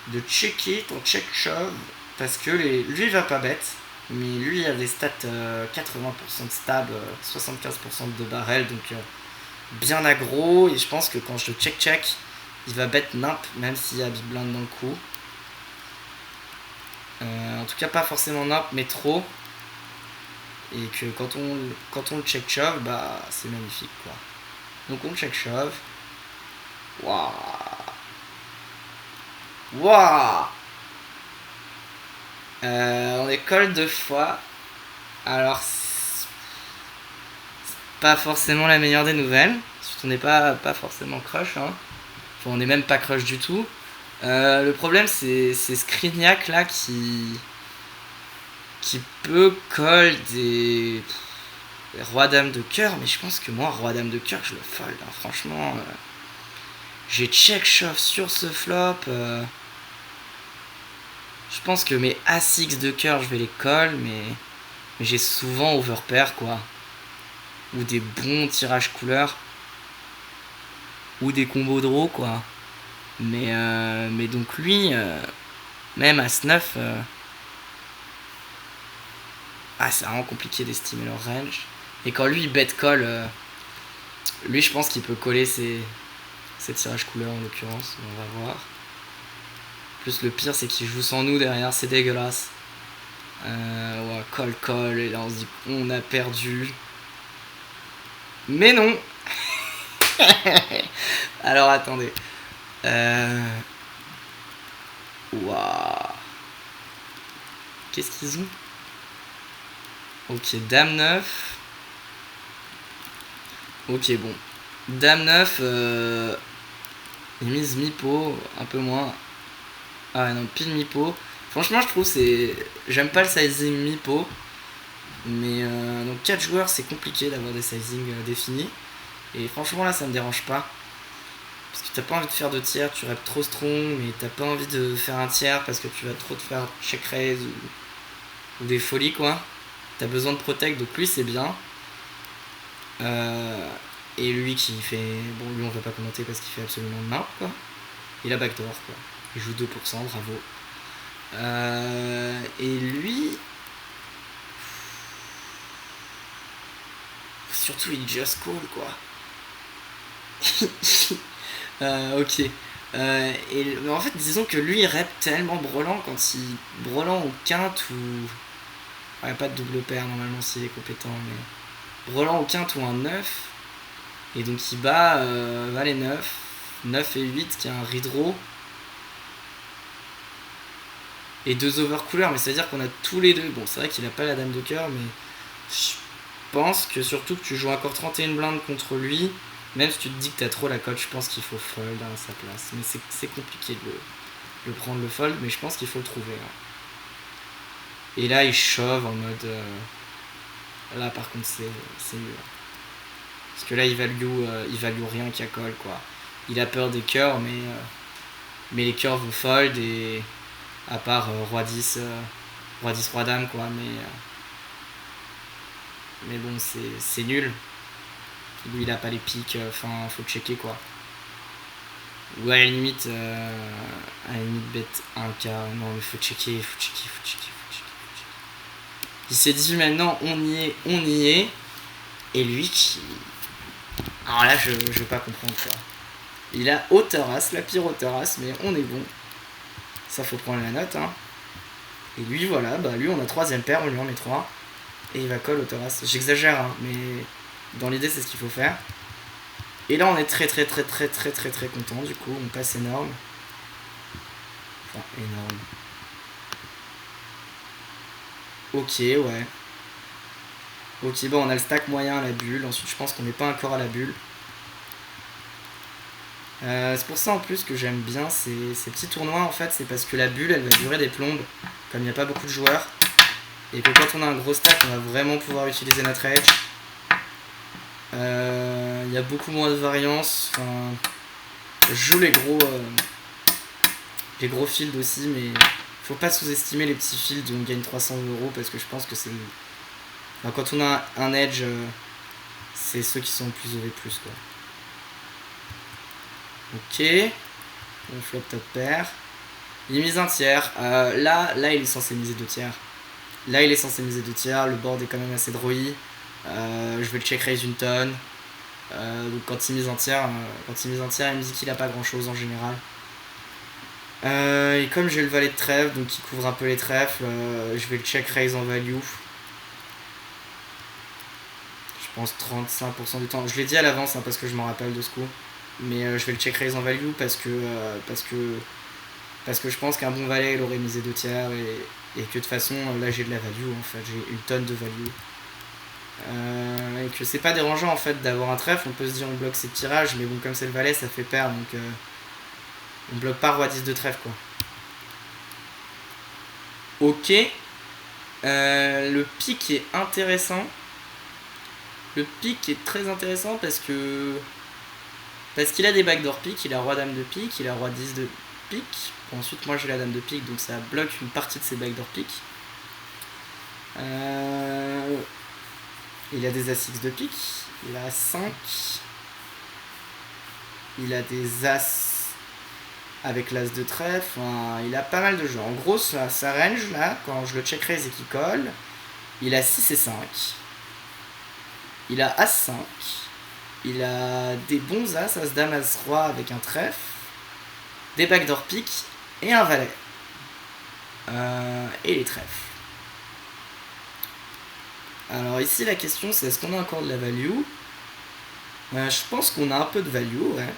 De check it, on check shove. Parce que lui il va pas bête. Mais lui il a des stats 80% de stab, 75% de barrel. Donc bien aggro. Et je pense que quand je check, il va bet nimp. Même s'il y a big blind dans le coup. En tout cas pas forcément nimp mais trop. Et que quand on le check shove, bah c'est magnifique quoi. Donc on check shove. Waouh. Waouh. On est call 2 fois. Alors c'est pas forcément la meilleure des nouvelles. Surtout on n'est pas forcément crush, hein. Enfin, on n'est même pas crush du tout. Le problème c'est Skriniak là qui peut call des roi dame de cœur, mais je pense que moi roi dame de cœur je le fold, hein. Franchement j'ai check shove sur ce flop. Je pense que mes As-X de cœur je vais les call, mais j'ai souvent overpair quoi, ou des bons tirages couleurs, ou des combos draw quoi. Mais donc lui même As-9 c'est vraiment compliqué d'estimer leur range. Et quand lui il bet call, lui je pense qu'il peut coller ses tirages couleurs en l'occurrence, on va voir. Plus le pire c'est qu'il joue sans nous derrière, c'est dégueulasse. Ouais, call, et là on se dit on a perdu. Mais non. Alors attendez. Waouh. Qu'est-ce qu'ils ont? Ok, dame 9. Ok, bon. Dame 9, mise mi-pot, un peu moins. Ah non, pile mi-pot. Franchement, je trouve j'aime pas le sizing mi-pot. Mais donc 4 joueurs, c'est compliqué d'avoir des sizings définis. Et franchement, là, ça me dérange pas. Parce que t'as pas envie de faire 2 tiers, tu rap trop strong, mais t'as pas envie de faire un tiers parce que tu vas trop te faire check raise ou des folies, quoi. T'as besoin de protect, donc lui, c'est bien. Et lui qui fait... Bon, lui, on va pas commenter parce qu'il fait absolument nimp, quoi. Il a backdoor, quoi. Il joue 2%, bravo. Et lui... Surtout, il just call, quoi. Ok. Mais en fait, disons que lui, il rep tellement brelan quand il... Brelan au quinte ou... Ouais, pas de double paire, normalement, s'il est compétent, mais... Brelan au quinte ou un 9. Et donc, il bat les 9. 9 et 8 qui a un redraw. Et 2 overcouleurs, mais ça veut dire qu'on a tous les deux. Bon, c'est vrai qu'il a pas la dame de cœur, mais je pense que surtout que tu joues encore 31 blindes contre lui, même si tu te dis que t'as trop la cote, je pense qu'il faut fold à sa place. Mais c'est compliqué de le prendre le fold, mais je pense qu'il faut le trouver. Hein. Et là, il shove en mode... Là, par contre, c'est mieux. Parce que là, il value rien qu'à call, quoi. Il a peur des cœurs, mais les cœurs vont fold, et à part roi 10, roi 10, roi dame, quoi. Mais bon, c'est nul. Lui, il a pas les piques, enfin, faut checker, quoi. Ou à la limite, bet 1k. Non, mais faut checker. Il s'est dit maintenant, on y est. Et lui qui... Alors là, je vais pas comprendre, quoi. Il a hauteur as, la pire hauteur as, mais on est bon. Ça, faut prendre la note, hein. Et lui, voilà, bah lui, on a 3ème paire, on lui en met 3. Et il va call hauteur as. J'exagère, hein, mais dans l'idée, c'est ce qu'il faut faire. Et là, on est très content, du coup, on passe énorme. Enfin, énorme. Ok, ouais. Ok, bon, on a le stack moyen à la bulle. Ensuite, je pense qu'on n'est pas encore à la bulle. C'est pour ça en plus que j'aime bien ces petits tournois, en fait. C'est parce que la bulle, elle va durer des plombes, comme il n'y a pas beaucoup de joueurs. Et que quand on a un gros stack, on va vraiment pouvoir utiliser notre edge. Il y a beaucoup moins de variance. Enfin, je joue les gros fields aussi, mais faut pas sous-estimer les petits fields où on gagne 300 € parce que je pense que c'est... Enfin, quand on a un edge, c'est ceux qui sont le plus OV+, quoi. Ok. On flop top pair. Il mise un tiers. Là, il est censé miser 2 tiers. Là, il est censé miser 2 tiers. Le board est quand même assez droï. Je vais le check raise une tonne. Donc quand il mise un tiers, il me dit qu'il a pas grand chose en général. Et comme j'ai le valet de trèfle, donc il couvre un peu les trèfles, je vais le check raise en value. Je pense 35% du temps. Je l'ai dit à l'avance, hein, parce que je m'en rappelle de ce coup. Mais je vais le check raise en value parce que je pense qu'un bon valet il aurait misé 2 tiers et que de toute façon là j'ai de la value, en fait, j'ai une tonne de value. Et que c'est pas dérangeant en fait d'avoir un trèfle, on peut se dire on bloque ses tirages, mais bon, comme c'est le valet ça fait paire, donc on bloque pas roi 10 de trèfle, quoi. Ok. Le pic est intéressant. Le pic est très intéressant parce qu'il a des backdoor pick, il a roi dame de pique, il a roi 10 de pique. Ensuite moi j'ai la dame de pique, donc ça bloque une partie de ses backdoor pick. Il a des as-x de pique, il a 5. Il a des as avec l'as de trèfle, enfin, il a pas mal de jeux. En gros, sa range là, quand je le check raise et qu'il colle, il a 6 et 5. Il a as-5. Il a des bons as, as-dame, as-roi avec un trèfle, des backdoor pick et un valet. Et les trèfles. Alors ici la question c'est est-ce qu'on a encore de la value. Je pense qu'on a un peu de value, ouais.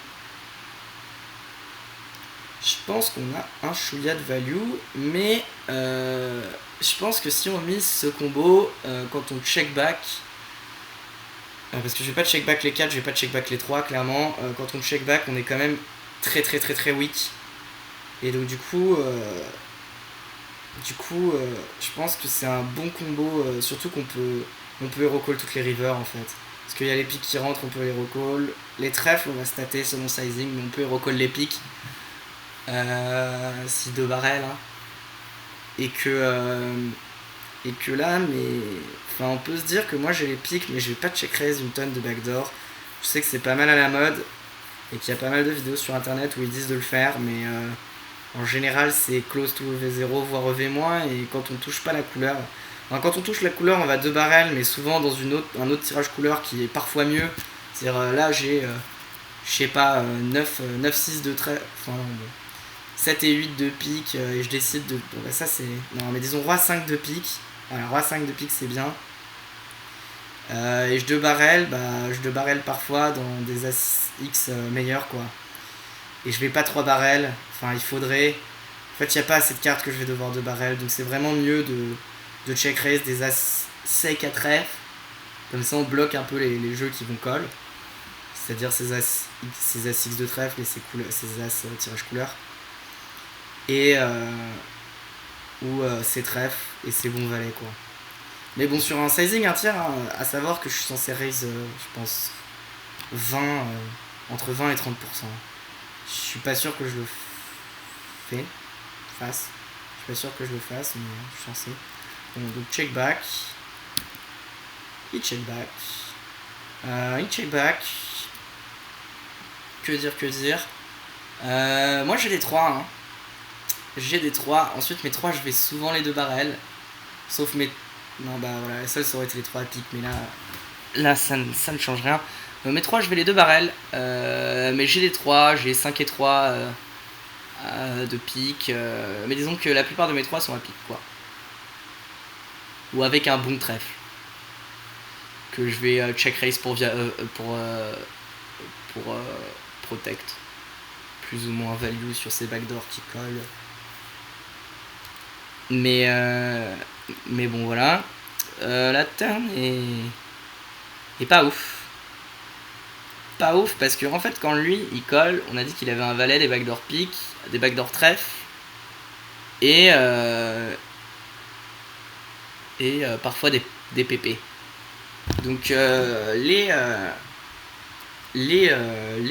Je pense qu'on a un chouïa de value, mais je pense que si on mise ce combo, quand on check back, parce que je vais pas check back les 4, je vais pas check back les 3, clairement, quand on check back, on est quand même très weak. Et donc du coup, je pense que c'est un bon combo, surtout qu'on peut recall toutes les rivers en fait. Parce qu'il y a les pics qui rentrent, on peut les recall. Les trèfles, on va stater selon sizing, mais on peut recall les pics. Si 2 barrels, hein. Et que là, mais enfin, on peut se dire que moi j'ai les pics, mais je vais pas check raise une tonne de backdoor. Je sais que c'est pas mal à la mode et qu'il y a pas mal de vidéos sur internet où ils disent de le faire, mais en général c'est close to EV0 voire EV-, et quand on touche pas la couleur, enfin, quand on touche la couleur on va 2 barrels, mais souvent dans un autre tirage couleur qui est parfois mieux. C'est-à-dire là j'ai je sais pas 9-6 de trait, enfin bon, 7 et 8 de pique, et je décide de... Bon, bah ça c'est... Non, mais disons roi 5 de pique. Voilà, roi 5 de pique c'est bien. Et je 2 barrel, bah je 2 barrel parfois dans des as X meilleurs, quoi. Et je vais pas 3 barrels. Enfin, il faudrait. En fait, il n'y a pas assez de cartes que je vais devoir 2 barrels. Donc, c'est vraiment mieux de check raise des as sec à trèfle. Comme ça, on bloque un peu les jeux qui vont call. C'est-à-dire ces as X de trèfle et ces as tirage couleur. Et ou ces trèfles et ces bons valets, quoi. Mais bon, sur un sizing un tiers, hein, à savoir que je suis censé raise, je pense, 20, entre 20 et 30%. Je suis pas sûr que je le fasse. Je suis pas sûr que je le fasse, mais je suis censé. Bon, donc check back. Il check back. Il check back. Que dire. Moi j'ai des 3. Hein. J'ai des 3. Ensuite, mes 3, je vais souvent les 2 barrels. Sauf mes. Non, bah voilà, ça aurait été les 3 à pique, mais là ça ne change rien. Mes 3, je vais les 2 barrels. Mais j'ai des 3, j'ai 5 et 3 de pique. Mais disons que la plupart de mes 3 sont à pique, quoi. Ou avec un bon trèfle. Que je vais check raise pour protect. Plus ou moins value sur ces backdoors qui collent. Mais bon, voilà. La turn est pas ouf. Pas ouf parce que en fait, quand lui il colle, on a dit qu'il avait un valet, des backdoor pick, des backdoor trèfle et parfois des PP. Donc les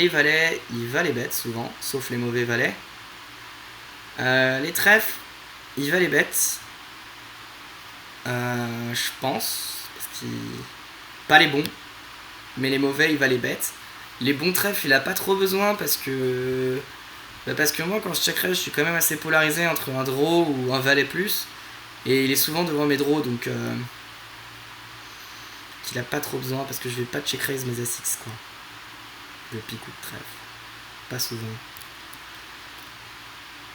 valets, il va les bêtes souvent, sauf les mauvais valets. Les trèfles, il va les bêtes. Je pense. Parce qu'il... Pas les bons, mais les mauvais, il va les bêtes. Les bons trèfles, il a pas trop besoin parce que. Parce que moi, quand je checkerai, je suis quand même assez polarisé entre un draw ou un valet plus. Et il est souvent devant mes draws, donc. Qu'il a pas trop besoin parce que je vais pas check raise mes As-X, quoi. De pique ou de trèfle. Pas souvent.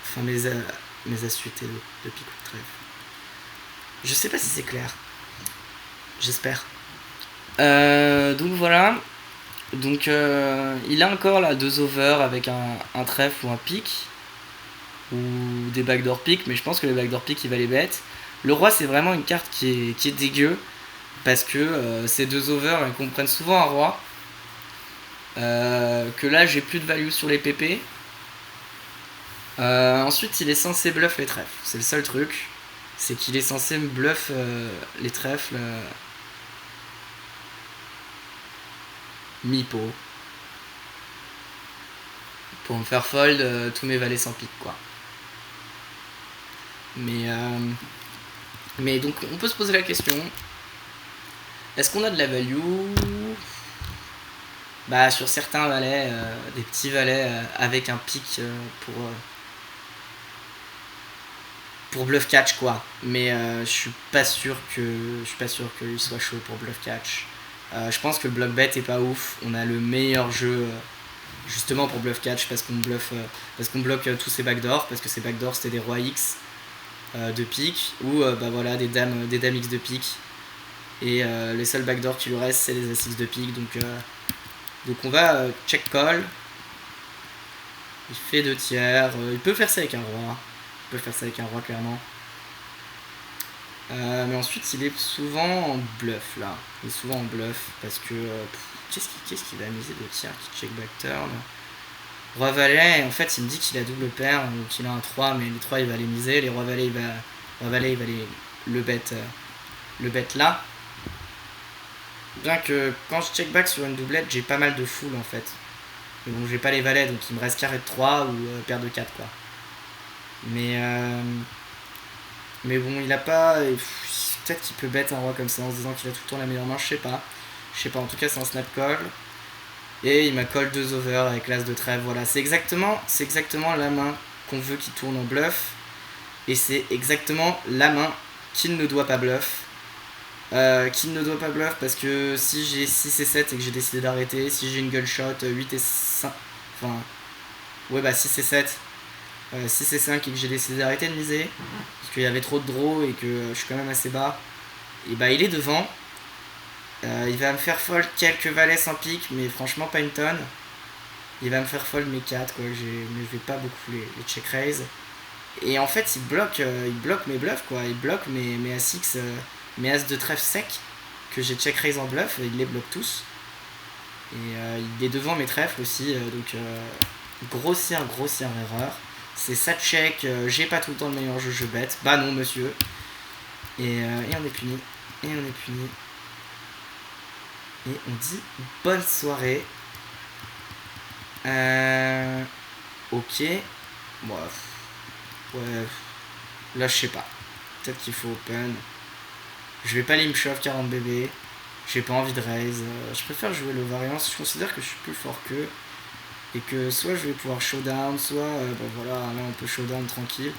Enfin, mes As-Suités de pique ou de trèfle. Je sais pas si c'est clair. J'espère. Donc voilà. Donc il a encore là 2 over avec un trèfle ou un pique. Ou des backdoor pick, mais je pense que les backdoor pick il va les bêtes. Le roi c'est vraiment une carte qui est dégueu. Parce que ces 2 over elles comprennent souvent un roi. Que là j'ai plus de value sur les PP. Ensuite il est censé bluff les trèfles. C'est le seul truc. C'est qu'il est censé me bluff les trèfles mi-pot. Pour me faire fold tous mes valets sans pique, quoi. Mais donc on peut se poser la question, est-ce qu'on a de la value? Bah sur certains valets, des petits valets avec un pic pour bluff catch, quoi. Mais je suis pas sûr qu'il soit chaud pour bluff catch. Je pense que le block bet est pas ouf. On a le meilleur jeu justement pour bluff catch parce qu'on bloque tous ces backdoors, parce que ces backdoors c'était des rois X de pique ou bah voilà des dames X de pique. Et les seuls backdoors qui lui restent c'est les As-X de pique, donc on va check call. Il fait 2 tiers, il peut faire ça avec un roi. Clairement. Mais ensuite il est souvent en bluff là. Il est souvent en bluff parce que qu'est-ce qu'il va miser 2 tiers qui check back turn. Roi valet, en fait il me dit qu'il a double paire, donc il a un 3, mais les 3 il va les miser, les roi valet il va le bet là. Bien que quand je check back sur une doublette, j'ai pas mal de full en fait. Mais bon, j'ai pas les valets, donc il me reste carré de 3 ou paire de 4, quoi. Mais bon, il a pas. Peut-être qu'il peut bet un roi comme ça en se disant qu'il a tout le temps la meilleure main, je sais pas. En tout cas, c'est un snap call. Et il m'a call 2 over avec l'as de trèfle. Voilà, c'est exactement la main qu'on veut qu'il tourne en bluff. Et c'est exactement la main qu'il ne doit pas bluff. Parce que si j'ai 6 et 7 et que j'ai décidé d'arrêter, si j'ai une gunshot 8 et 5, enfin, ouais bah 6 et 7, 6 et 5 et que j'ai décidé d'arrêter de miser, parce qu'il y avait trop de draw et que je suis quand même assez bas, et bah il est devant, il va me faire fold quelques valets sans pique, mais franchement pas une tonne. Il va me faire fold mes 4 quoi, mais je vais pas beaucoup les check raise. Et en fait il bloque mes bluffs quoi, il bloque mes As-X, mes As de trèfle sec que j'ai check raise en bluff, il les bloque tous. Et il est devant mes trèfles aussi, donc grossière erreur. C'est ça check, j'ai pas tout le temps le meilleur jeu, je bête. Bah non monsieur. Et on est puni. Et on dit bonne soirée. Ok. Bref. Ouais. Là je sais pas. Peut-être qu'il faut open. Je vais pas limshove 40 BB. J'ai pas envie de raise. Je préfère jouer le variance. Je considère que je suis plus fort qu'eux. Et que soit je vais pouvoir showdown, soit bon voilà, là on peut showdown tranquille.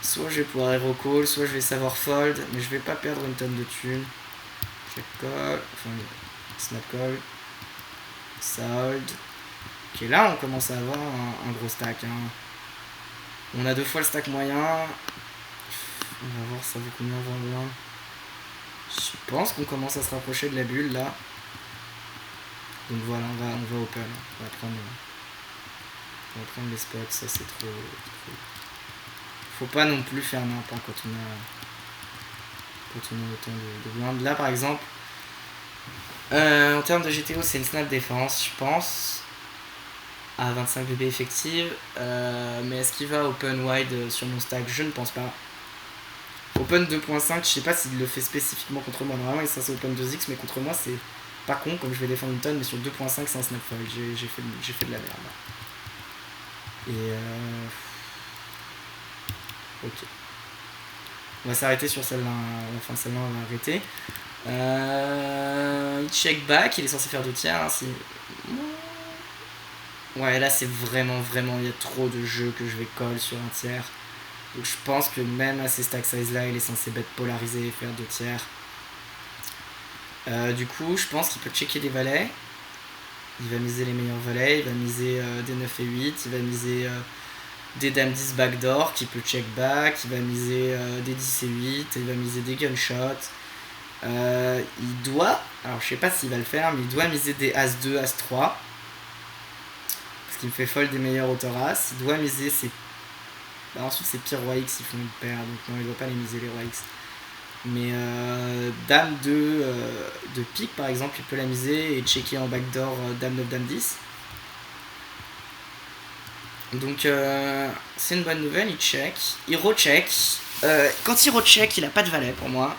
Soit je vais pouvoir hero call, soit je vais savoir fold, mais je vais pas perdre une tonne de thunes. Check call, enfin snap call, sold. Ok, là on commence à avoir un gros stack. Hein. On a 2 fois le stack moyen. On va voir ça vaut combien 21. Je pense qu'on commence à se rapprocher de la bulle là. Donc voilà, on va open. On va prendre les spots, ça c'est trop. Faut pas non plus faire n'importe quand on a autant de blindes. Là par exemple, en termes de GTO c'est une snap défense je pense. À 25 BB effective. Mais est-ce qu'il va open wide sur mon stack? Je ne pense pas. Open 2.5, je sais pas s'il le fait spécifiquement contre moi. Normalement ça c'est open 2x, mais contre moi c'est pas con comme je vais défendre une tonne, mais sur 2.5 c'est un snap fold. J'ai fait de la merde. Et ok. On va s'arrêter sur celle-là. Enfin celle-là on va arrêter. Il check back, il est censé faire 2 tiers. Hein, ouais là c'est vraiment il y a trop de jeux que je vais call sur un tiers. Donc je pense que même à ces stack size là il est censé bet polarisé et faire 2 tiers. Du coup je pense qu'il peut checker des valets. Il va miser les meilleurs valets, il va miser des 9 et 8, il va miser des dames 10 backdoor qui peut check back, il va miser des 10 et 8, il va miser des gunshots. Il doit, alors je sais pas s'il va le faire, mais il doit miser des As2, As3. Parce qu'il me fait fold des meilleurs auteurs As. Il doit miser ses. Bah, ensuite, ses pires Roi X, ils font une paire, donc non, il doit pas les miser les Roi X. Mais Dame 2 de pique par exemple, il peut la miser et checker en backdoor Dame 9, Dame 10. Donc c'est une bonne nouvelle, il check, il recheck. Quand il recheck, il a pas de valet pour moi.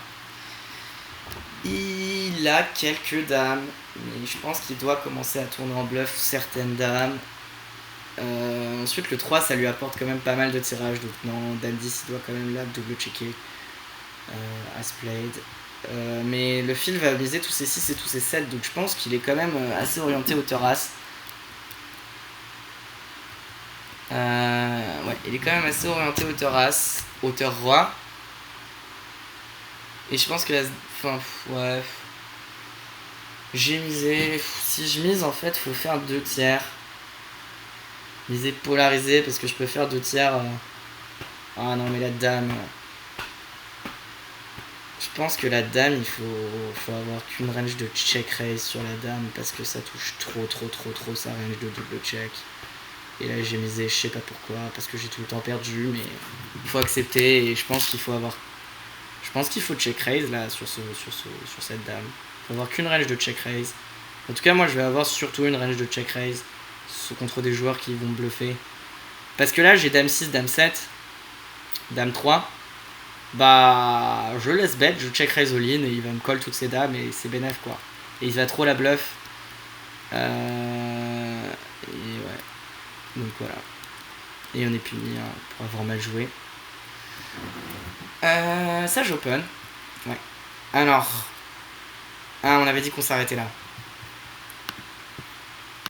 Il a quelques dames, mais je pense qu'il doit commencer à tourner en bluff certaines dames. Ensuite le 3 ça lui apporte quand même pas mal de tirages, donc non, Dame 10 il doit quand même là double checker. As played. Mais le fil va miser tous ses 6 et tous ses 7, donc je pense qu'il est quand même assez orienté hauteur As. Ouais, il est quand même assez orienté hauteur As, hauteur Roi. Et je pense que enfin, ouais. J'ai misé. Si je mise, en fait, faut faire 2 tiers. Miser polarisé, parce que je peux faire 2 tiers. Ah non, mais la dame. Je pense que la dame, il faut avoir qu'une range de check raise sur la dame, parce que ça touche trop sa range de double check. Et là, j'ai misé, je sais pas pourquoi, parce que j'ai tout le temps perdu, mais il faut accepter, et je pense qu'il faut avoir. Je pense qu'il faut check raise là sur cette dame. Il faut avoir qu'une range de check raise. En tout cas, moi je vais avoir surtout une range de check raise contre des joueurs qui vont bluffer. Parce que là, j'ai dame 6, dame 7, dame 3. Bah, je laisse bet, je check raise all in et il va me call toutes ces dames et c'est bénef quoi. Et il va trop la bluff. Et ouais. Donc voilà. Et on est puni hein, pour avoir mal joué. Ça j'open. Ouais. Alors. Ah, on avait dit qu'on s'arrêtait là.